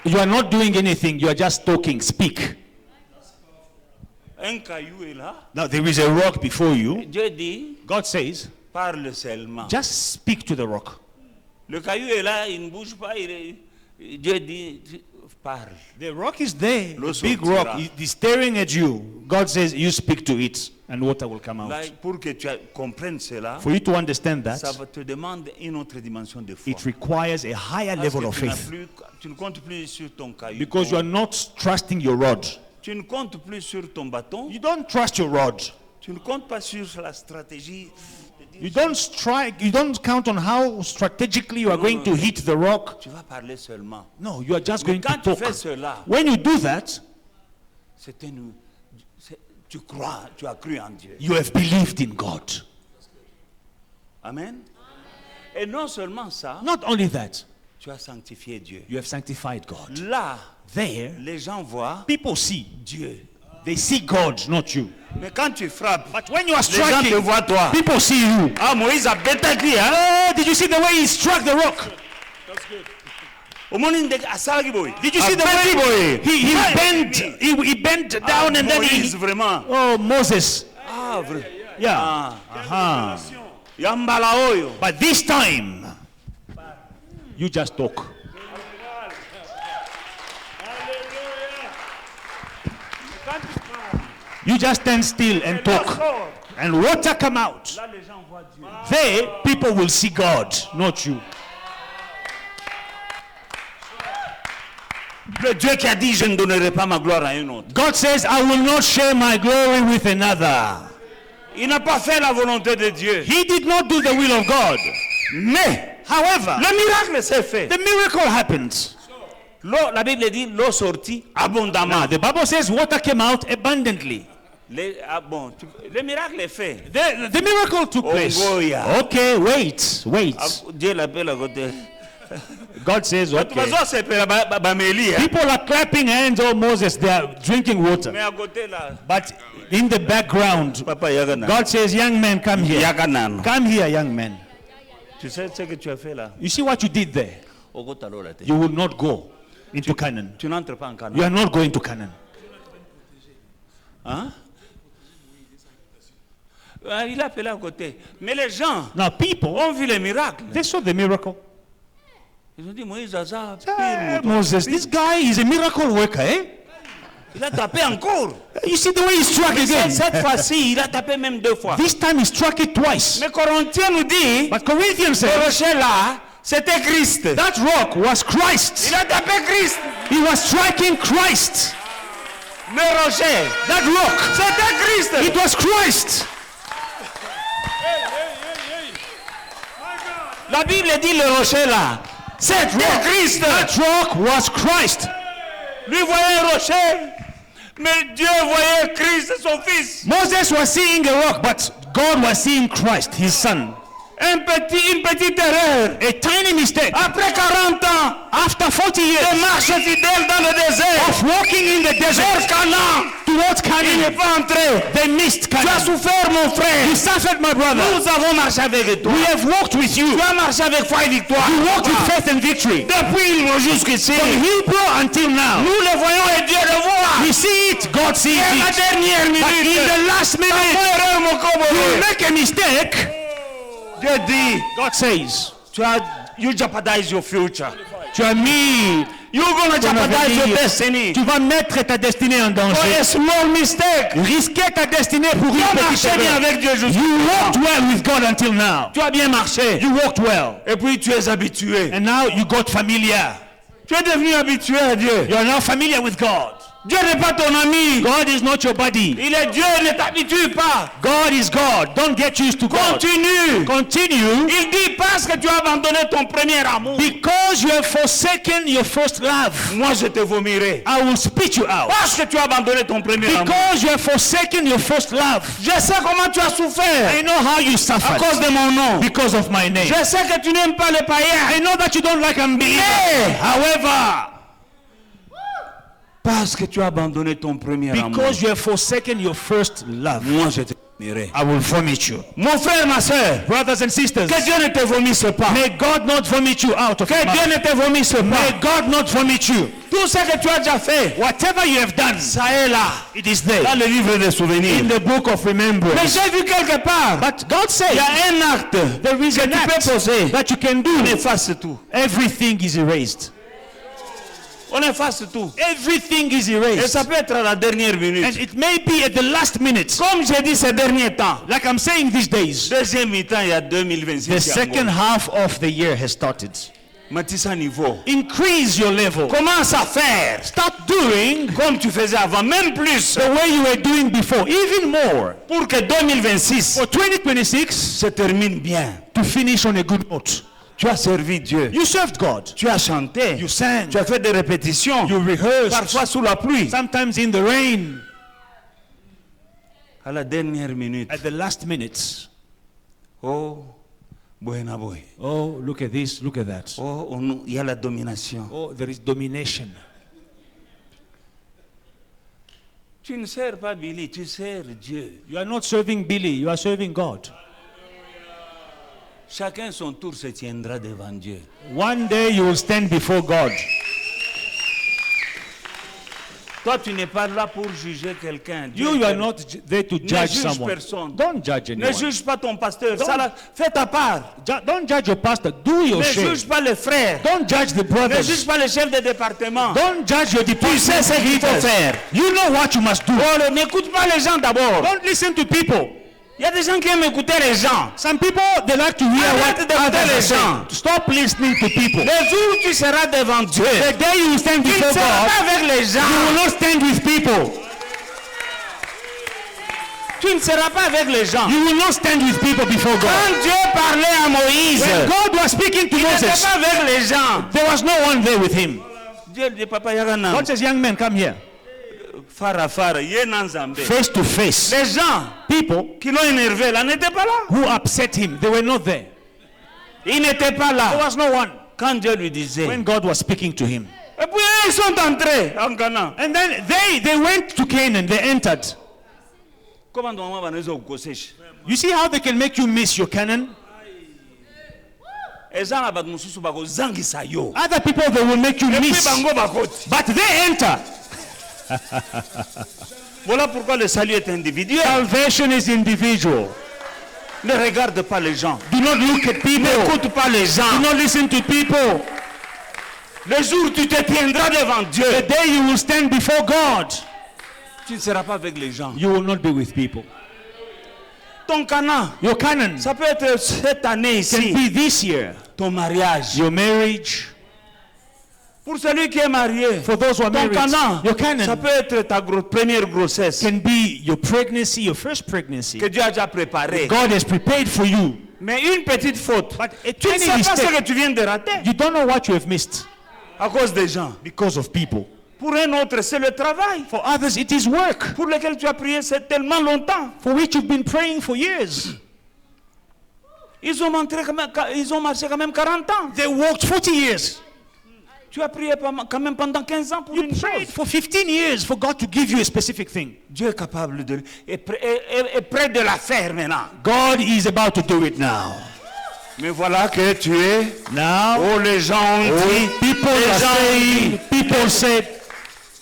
You are not doing anything, you are just talking, speak. Un caillou est là. Now, there is a rock before you. Dieu dit, God says, parle seulement. just speak to the rock. Le caillou est là, il ne bouge pas. Dieu dit, parle. The rock is there. L'eau The big sortira. rock is staring at you. God says, you speak to it, and water will come Là, out. pour que tu comprennes cela, For you to understand ça that, te demande une autre dimension de foi. it requires a higher Parce level que of faith. tu ne comptes plus sur ton caillou. Because you are not trusting your rod. Tu ne comptes plus sur ton bâton. You don't trust your rod. Tu ne comptes pas sur la stratégie. You don't strike, you don't count on how strategically you are going to hit the rock. Tu vas parler seulement. No, you are just Mais going to quand tu talk. fais cela, When you do that, tu crois, tu as cru en Dieu. you have believed in God. Amen. Et non seulement ça, Not only that, tu as sanctifié Dieu. you have sanctified God. Là, There, les gens voient people see. Dieu. They see God, not you. Mais quand tu frappes, But when you are les gens te striking, voient toi. people see you. Ah, Moïse a bétaki, hein? Oh, did you see the way he struck the rock? Did Did you see the way he bent down and then Moïse, he... vraiment. Oh, Moses. Ah, vrai. Yeah. Ah. Uh-huh. Yambala oyo. But this time, you just talk. You just stand still and talk. and water come out, Là, les gens voient Dieu. they, people will see God, not you. Le Dieu qui a dit, je ne donnerai pas ma gloire à un autre. God says, I will not share my glory with another. Il n'a pas fait la volonté de Dieu. He did not do the will of God. Mais, However, le miracle s'est fait. the miracle happened. L'eau, la Bible dit, l'eau sortit abondamment. Now, the Bible says water came out abundantly. Le miracle est fait. The miracle took place. Ongoya. Okay, wait. Dieu l'appelle à côté. God says, De toute okay. façon, c'est Bamélie. People are clapping hands, oh Moses, they are drinking water. Mais à côté là, But in the background, Papa Yagana. God says, young man, come here. Yaganan. Come here, young man. Tu sais ce que tu as fait là? You see what you did there? Ogotalo la tête. You will not go into Canaan. Tu n'entres pas en Canaan. You are not going to Canaan. Hein? Il a appelé à côté. Mais les gens Now, people, ont vu les miracles. they saw the miracle. Ils ont dit, Moïse, Zaza, Hey, Moses, this guy is a miracle worker, eh? il a tapé encore. You see the way he struck again? Cette fois-ci, il a tapé même 2 fois. This time he struck it twice. Mais Corinthiens nous dit, But Corinthians le said, rocher là, c'était Christ. that rock was Christ. Il a tapé Christ. He was striking Christ. Le rocher, That rock, c'était Christ. it was Christ. La Bible dit le rocher là, c'était Christ. That rock was Christ. Lui voyait un rocher, mais Dieu voyait Christ, son fils. Moses was seeing a rock, but God was seeing Christ, his son. Une petite erreur. A tiny mistake. Après 40 ans After 40 de years marche fidèle dans le désert, of walking in the vers desert Canaan, towards il n'est Canaan, pas entré. they missed Tu as Canaan. souffert, mon frère. You suffered, my brother. Nous avons marché avec toi. We have walked with you. Tu as marché avec foi et victoire. You walked with faith and victory. Depuis jusqu'ici, From Hebrew until now. nous le voyons et Dieu le voit. We see it, God sees Et la it. dernière But in minute, the last minute, erreur, mon you commandant. make a mistake. Dieu dit, God says, you jeopardize your future. tu as mis, You're gonna jeopardize your destiny. tu vas mettre ta destinée en For danger. a small mistake. Risquer ta destinée pour Tu une as petite marché bien erreur. avec Dieu jusqu'à You walked well with God until now. Tu as bien marché. You walked well. Et puis tu es habitué. And now you got familiar. Tu es devenu habitué à Dieu. You are now familiar with God. Dieu n'est pas ton ami. God is not your buddy. Il est Dieu, ne t'habitue pas. God is God. Don't get used to God. Continue. Continue. Il dit parce que tu as abandonné ton premier amour. Because you have forsaken your first love, Moi je te vomirai. I will spit you out. Parce que tu as abandonné ton premier amour. Because you have forsaken your first love. Je sais comment tu as souffert I know how you à suffered cause de mon nom. because of my name. Je sais que tu n'aimes pas les païens. I know that you don't like unbelievers. Mais, However, parce que tu as abandonné ton premier amour. because you have forsaken your first love, Moi je te vomirai. I will vomit you. Mon frère, ma soeur, Brothers and sisters, que Dieu ne te vomisse pas. may God not vomit you out of Que your Dieu mouth. ne te vomisse May pas. God not vomit you. Tout ce que tu as déjà fait, Whatever you have done, ça est là, it is there dans le livre des souvenirs. in the book of Mais remembrance. j'ai vu quelque part, But God il says y a un acte there is que an tu peux act poser. that you can On do. efface tout. Everything is erased. On efface tout. Everything is Et erased. ça peut être à la dernière And minute. it may be at the last minute. Comme j'ai dit ces derniers temps, Like I'm saying these days, deuxième mi-temps, il y a 2026. the second half of the year has started. Matissa niveau. Increase your level. Commence à faire Start doing comme tu faisais avant, même plus, the way you were doing before, even more. pour que 2026 For 2026, se termine bien. to finish on a good note. Tu as servi Dieu. You served God. Tu as chanté. You sang. Tu as fait des répétitions. You rehearsed. Parfois sous la pluie. Sometimes in the rain. À la dernière minute. At the last minutes. Oh, buena boy. Oh, look at this, look at that. Oh, il y a la domination. Oh, there is domination. Tu ne sers pas Billy, tu sers Dieu. You are not serving Billy, you are serving God. Chacun son tour se tiendra devant Dieu. One day you will stand before God. Toi, tu n'es pas là pour juger quelqu'un. Dieu You are t'aime. not there to Ne judge juge someone. personne. Don't judge Ne anyone. juge pas ton pasteur. Don't- Ça, là, fais ta part. Don't judge your pastor. Do your Ne share. juge pas les frères. Don't judge the Ne brothers. juge pas le chef de département. Don't judge your Tu sais department ce qu'il faut leaders. faire. You know what you must do. Oh, n'écoute pas les gens d'abord. Don't listen to people. Il y a des gens qui aiment écouter les gens. Some people, they like to hear Arrête what d'écouter others les are gens. saying. Stop listening to people. Le jour où tu seras devant Dieu, The day you stand tu ne before seras God, pas avec les you gens. will not stand with people. Tu ne seras pas avec les gens. You will not stand with people before God. Quand Dieu parlait à Moïse, When God was speaking to il n'était Moses, pas avec les gens. there was no one there with him. Dieu dit, papa, Yagana, God says, young man, come here. Fara, Yenanzambe. Face to face. Les gens People qui l'ont énervé là n'étaient pas là. who upset him, they were not there. Ils n'étaient pas There là. was no one. Quand Dieu lui disait. When God was speaking to him. Et puis ils sont entrés en Canaan. And then they went to Canaan, they entered. Comment on va nous okosèche? You see how they can make you miss your Canaan? Ezana bat mususu bako zangisa yo. Other people, they will make you Et puis miss. bango bakoti. But they enter. Voilà pourquoi le salut est individuel. Salvation is individual. Ne regarde pas les gens. Do not look at people. N'écoute pas les Do gens. not listen to people. Le jour où tu te tiendras devant Dieu, The day you will stand before God, tu ne seras pas avec les gens. you will not be with people. Ton Canaan, Your Canaan ça peut être cette année can ici. be this year. Ton mariage. Your marriage. Pour celui qui est marié, For those who are ton married, Canaan, your ça Canaan peut être ta première grossesse can be your pregnancy, your first pregnancy. que Dieu a déjà préparée. God has prepared for you. Mais une petite faute, But a tu ne tiny sais pas ce mistake, que tu viens de rater you don't know what you have missed à cause des gens. because of people. Pour un autre, c'est le travail For others, it is work pour lequel tu as prié c'est tellement longtemps. for which you've been praying for years. Ils ont marché quand même 40 ans. They walked 40 years. Tu as prié quand même pendant 15 ans pour You une prayed chose. for 15 years for God to give you a specific thing. Dieu est capable de est prêt de la faire maintenant. God is about to do it now. Mais voilà que tu es. Now, Oh, les gens ont dit. people les are gens ont saying, dit. people said,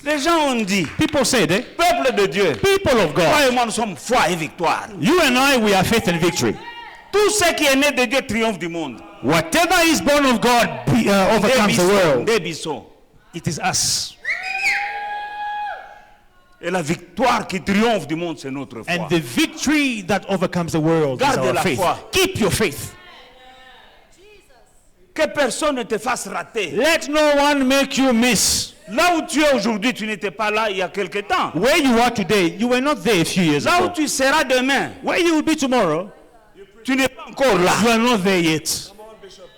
Les gens ont dit. Peuple de Dieu. people of Toi God, et moi, nous sommes foi et victoire. you and I, we are faith and victory. Tout ce qui est né de Dieu triomphe du monde. Whatever is born of God overcomes the world. Des bissons. It is us. Et la victoire qui triomphe du monde, c'est notre foi. And the victory that overcomes the world is Garde our la faith. foi. Keep your faith. Que personne ne te fasse rater. Let no one make you miss. Là où tu es aujourd'hui, tu n'étais pas là il y a quelque temps. Where you are today, you were not there a few years Là où ago. tu seras demain, Where you will be tomorrow, tu n'es pas encore là. you are not there yet.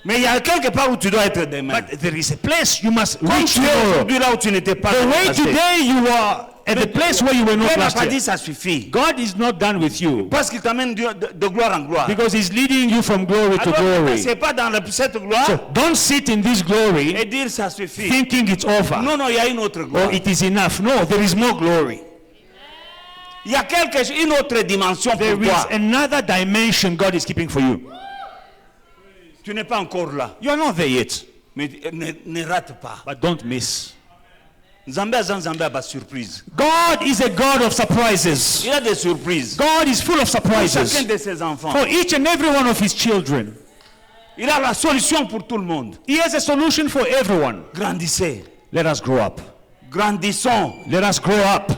Mais il y a quelque part où tu dois être demain. But there is a place you must Comme reach tu es tomorrow. aujourd'hui là où tu n'étais pas The way là. Dieu today you are at the place where you were not n'a last pas dit year. ça suffit. God is not done with you Parce qu'il t'amène de gloire en gloire. because He's leading you from glory to Alors, glory. c'est pas dans cette gloire So don't sit in this glory et dire ça suffit. thinking it's over Non, non, il y a une autre gloire. or it is enough. No, there is more glory. Il y a une autre dimension There pour is toi. another dimension God is keeping for you. Tu n'es pas encore là. You are not there yet, Mais ne rate pas. but don't miss. Nzambe a ba surprise. God is a God of surprises. Il a des surprises. God is full of Pour chacun surprises de ses enfants. for each and every one of His children. Il a la solution pour tout le monde. He has a solution for everyone. Grandissez. Let us grow up. Grandissons. Let us grow up.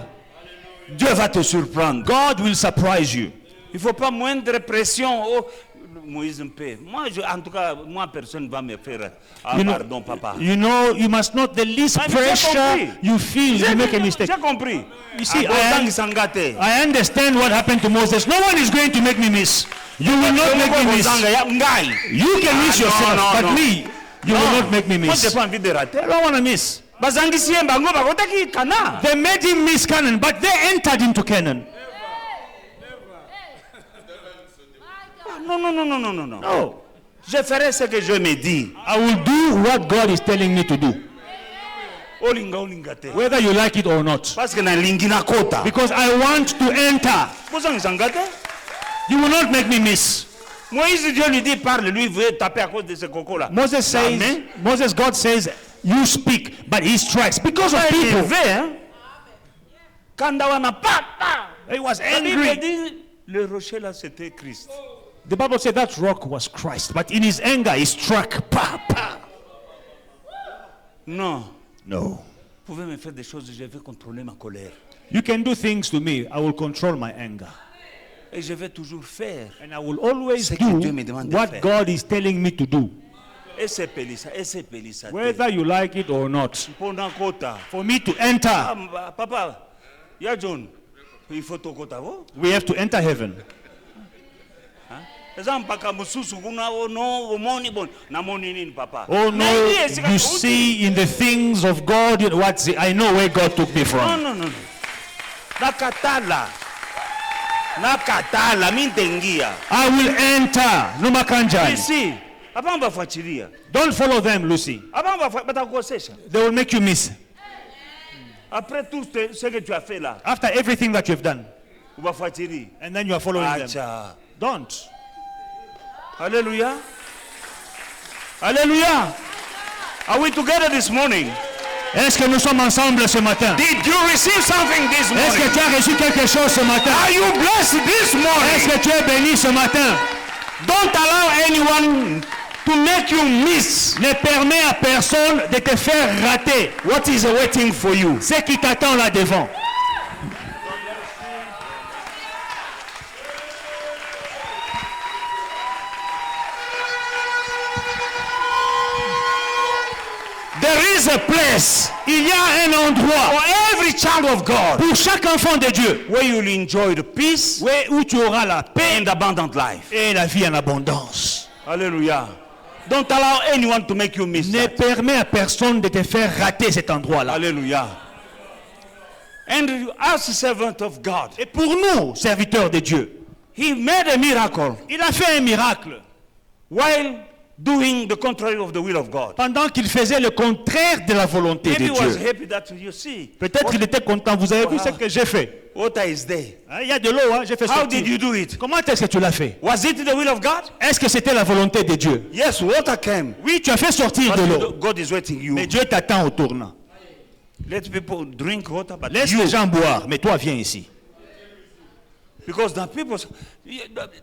Dieu va te surprendre. God will surprise you. Il ne faut pas moindre pression. Oh, Moïse me paie. Moi, en tout cas, moi, personne ne va me faire. Ah, You know- pardon, papa. You know, you must not the least Ah, mais j'ai pressure compris. you feel you make a mistake. J'ai compris. You see, Ah, bon, Sangate. I understand what happened to Moses. No one is going to make me miss. You will not make me miss. You can miss Ah, yourself, no, but no. me, you will not make me Moi, j'ai miss. pas envie de rater. I don't want to miss. Bazangisi bango bakotaki Kana. They made him miss Canaan, but they entered into Canaan. Non, non, non, non, non, non, non. No. Je ferai ce que je me dis. I will do what God is telling me to do, Olinga olinga te. whether you like it or not. Parce que na lingi na kota. Because I want to enter. Bozangisanga te. You will not make me miss. Moïse, Dieu lui dit, parle, lui veut taper à cause de ce coco-là. God says, you speak, but he strikes because of Il est people. élevé, hein. Kandawana, papa. He was La Bible angry. dit, le rocher là, c'était Christ. The Bible said that rock was Christ, but in his anger he struck. Pa, pa. Non. No. Vous pouvez me faire des choses, je vais contrôler ma colère. You can do things to me, I will control my anger. Et je vais toujours faire. And I will always Ce que do Dieu me demande de what faire. God is telling me to do, Et c'est Pélissa. whether you like it or not. Pendant Kota. For me to enter, Papa, ya John. Il faut to Kota. we have to enter heaven. Papa. Oh no, you see in the things of God, I know where God took me No, from. no. Nakatala, mintengia. I will enter. No makanjani. Ici. Avant va fuatilia. Don't follow them, Lucy. Avant va batakosesha. They will make you miss. Après tout ce que tu as fait là, After everything that you've done, on va fuatilia. and then you are following them. Acha. Don't. Alléluia. Alléluia. Are we together this morning? Est-ce que nous sommes ensemble ce matin? Did you receive something this Est-ce que morning? tu as reçu quelque chose ce matin? Are you blessed this Est-ce morning? que tu es béni ce matin? Don't allow anyone to make you miss Ne permets à personne de te faire rater what is waiting for you. ce qui t'attend là devant. There is a place Il y a un endroit for every child of God pour chaque enfant de Dieu where you will enjoy the peace où tu auras la paix and abundant life. et la vie en abondance. Hallelujah. Don't allow anyone to make you miss Ne that. permets à personne de te faire rater cet endroit-là. Hallelujah. And as a servant of God, Et pour nous, serviteurs de Dieu, he made a miracle il a fait un miracle while doing the contrary of the will of God. pendant qu'il faisait le contraire de la volonté Maybe de he was Dieu. happy that you see. Peut-être qu'il était content. Vous avez vu ce que j'ai fait? Water is there. Hein, il y a de l'eau, hein, j'ai fait How sortir. did you do it? Comment est-ce que tu l'as fait? Was it the will of God? Est-ce que c'était la volonté de Dieu? Yes, water came. Oui, tu as fait sortir de l'eau. But God is waiting you. Mais Dieu t'attend au tournant. Let people drink water, but Laisse you, les gens boire, mais toi viens ici. because the people,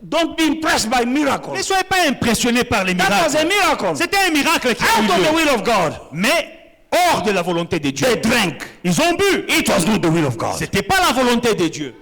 don't be impressed by Ne miracles. soyez pas impressionnés par les That was a miracles. miracle. C'était un miracle qui a Out eu of the lieu. will of God. Mais hors de la volonté de Dieu. They drank. Ils ont bu. It was not the will of God. C'était pas la volonté de Dieu.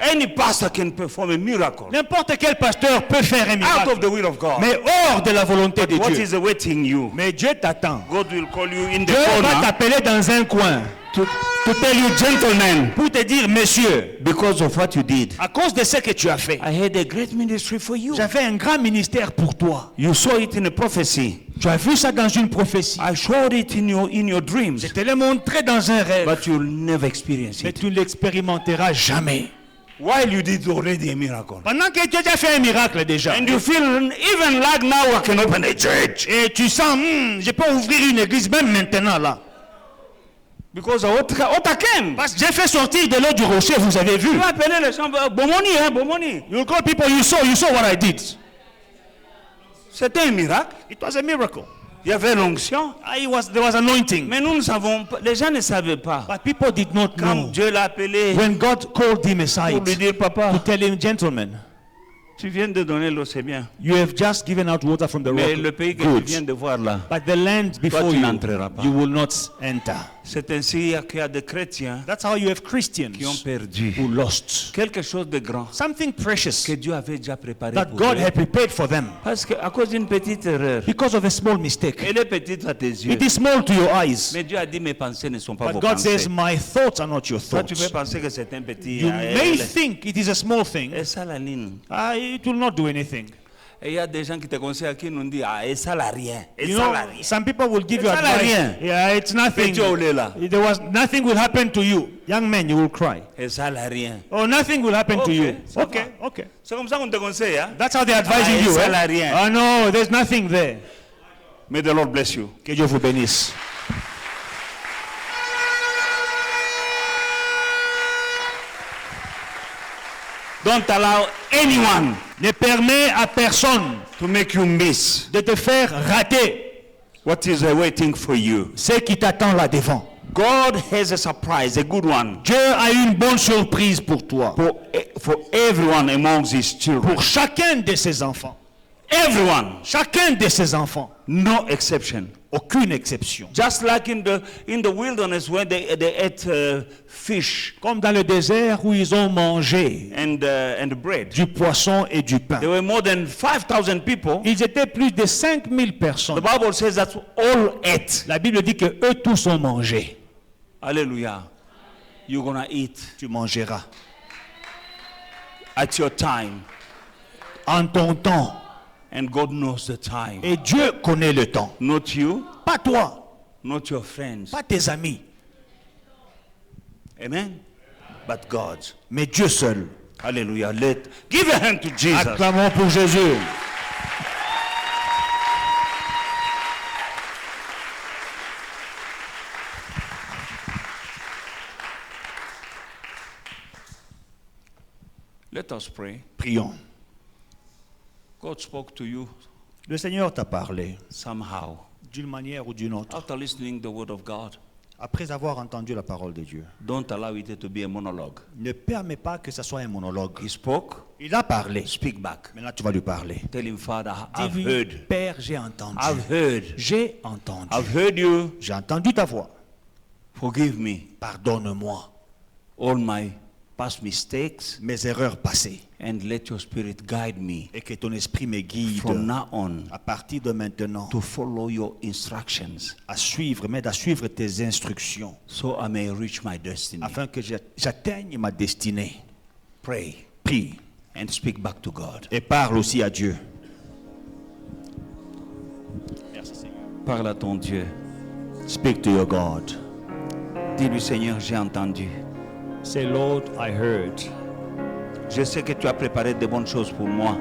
Any pastor can perform a miracle. N'importe quel pasteur peut faire un Out miracle. of the will of God. Mais hors de la volonté de What Dieu. is awaiting you? Mais Dieu t'attend. God will call you in the Dieu va corner t'appeler dans un coin to tell you, gentlemen, pour te dire, monsieur, because of what you did, à cause de ce que tu as fait, I had a great ministry for you. j'avais un grand ministère pour toi. You saw it in a prophecy. Tu as vu ça dans une prophétie. I showed it in your dreams, Je te l'ai montré dans un rêve. but you'll never experience Mais it. tu ne l'expérimenteras jamais. While you did already a miracle. Pendant que tu as déjà fait un miracle déjà. And you feel even like now I can open a church. Et tu sens, je peux ouvrir une église même maintenant là. Because water came. Parce que j'ai fait sortir de l'eau du rocher, vous avez vu. Tu vas appeler les gens, Bomoni, hein, Bomoni. You call people, you saw what I did. C'était un miracle. It was a miracle. Il y avait l'onction. There was anointing. Mais nous ne savons pas, les gens ne savaient pas. But people did not Quand know. Dieu l'a appelé When God called him pour aside lui dire, papa, to tell him, gentleman, tu viens de donner l'eau, c'est bien. you have just given out water from the Mais rock. le pays que Good. tu viens de voir là, But the land before tu you, n'entreras pas. you will not enter. c'est ainsi qu'il y a des chrétiens That's how you have Christians qui ont perdu who lost quelque chose de grand something precious que Dieu avait déjà préparé that pour God eux. had prepared for them Parce qu'à cause d'une petite erreur, because of a small mistake. elle est petite à tes yeux. It is small to your eyes. Mais Dieu a dit, mes pensées ne sont pas But vos God pensées. says, my thoughts are not your Toi, tu peux thoughts. penser que c'est un petit... You may think it is a small thing. Et ça, la ligne. It will not do anything. Et il y a des gens qui te conseillent qui nous disent, et ça, la rien. Et You ça, know, la rien. some people will give you Ça, la advice. rien. Yeah, it's nothing. Petit olé là. Nothing will happen to you. Young man, you will cry. Et ça, la rien. Oh, nothing will happen to Okay, you. ça Okay, va. okay. C'est comme ça qu'on te conseille. Hein? That's how they're advising et you. ça, eh? la rien. Oh no, there's nothing there. May the Lord bless you. Que Dieu vous bénisse. Don't allow anyone Ne permets à personne to make you miss de te faire rater what is waiting for you. ce qui t'attend là devant. God has a surprise, a good one, Dieu a une bonne surprise pour toi. for everyone amongst his children. Pour chacun de ses enfants. Everyone, Chacun de ses enfants. no exception. Aucune exception. Just like in the wilderness when they ate fish Comme dans le désert où ils ont mangé and bread. du poisson et du pain. There were more than 5,000 people. Ils étaient plus de 5000 The personnes. Bible says that all ate. La Bible dit que eux tous ont mangé. Hallelujah. You're gonna eat Tu mangeras at your time, en ton temps. and God knows the time. Et Dieu connaît le temps. Not you, Pas toi, not your friends. pas tes amis, Amen. But God. mais Dieu seul. Hallelujah. Give a hand to Jesus. Acclamons pour Jésus. Let us pray. Prions. God spoke to you Le Seigneur t'a parlé somehow d'une manière ou d'une autre. after listening the word of God. Après avoir entendu la parole de Dieu, Don't allow it to be a monologue. ne permets pas que ce soit un monologue. He spoke. Il a parlé. Speak back. Maintenant, tu vas lui parler. Tell him, Father, I've Dis-lui, heard. Père, j'ai entendu. I've heard. J'ai entendu. I've heard you. J'ai entendu ta voix. Forgive me Pardonne-moi all my past mistakes mes erreurs passées and let your spirit guide me et que ton esprit me guide from now on à partir de maintenant to follow your instructions à suivre tes instructions so I may reach my destiny. afin que j'atteigne ma destinée. Pray Prie and speak back to God. et parle aussi à Dieu. Merci Seigneur. Parle à ton Dieu. Speak to your God. Dis-lui, Seigneur, j'ai entendu. Say, Lord, I heard. Je sais que tu as préparé de bonnes choses pour moi.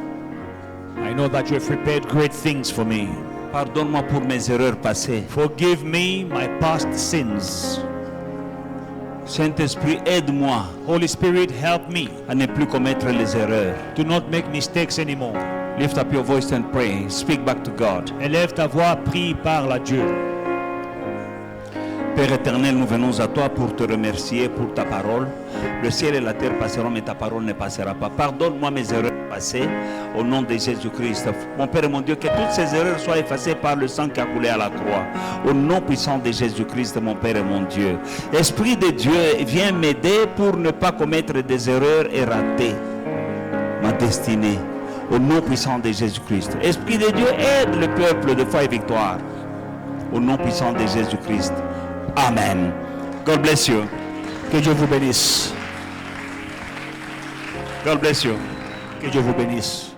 I know that you have prepared great things for me. Pardonne-moi pour mes erreurs passées. Forgive me my past sins. Saint-Esprit, aide-moi Holy Spirit, help me à ne plus commettre les erreurs. to not make mistakes anymore. Lift up your voice and pray. Speak back to God. Élève ta voix, prie, parle à Dieu. Père éternel, nous venons à toi pour te remercier pour ta parole. Le ciel et la terre passeront, mais ta parole ne passera pas. Pardonne-moi mes erreurs passées au nom de Jésus-Christ. Mon Père et mon Dieu, que toutes ces erreurs soient effacées par le sang qui a coulé à la croix. Au nom puissant de Jésus-Christ, mon Père et mon Dieu. Esprit de Dieu, viens m'aider pour ne pas commettre des erreurs et rater ma destinée. Au nom puissant de Jésus-Christ. Esprit de Dieu, aide le peuple de foi et victoire. Au nom puissant de Jésus-Christ. Amen. God bless you. Que Dieu vous bénisse. God bless you. Que Dieu vous bénisse.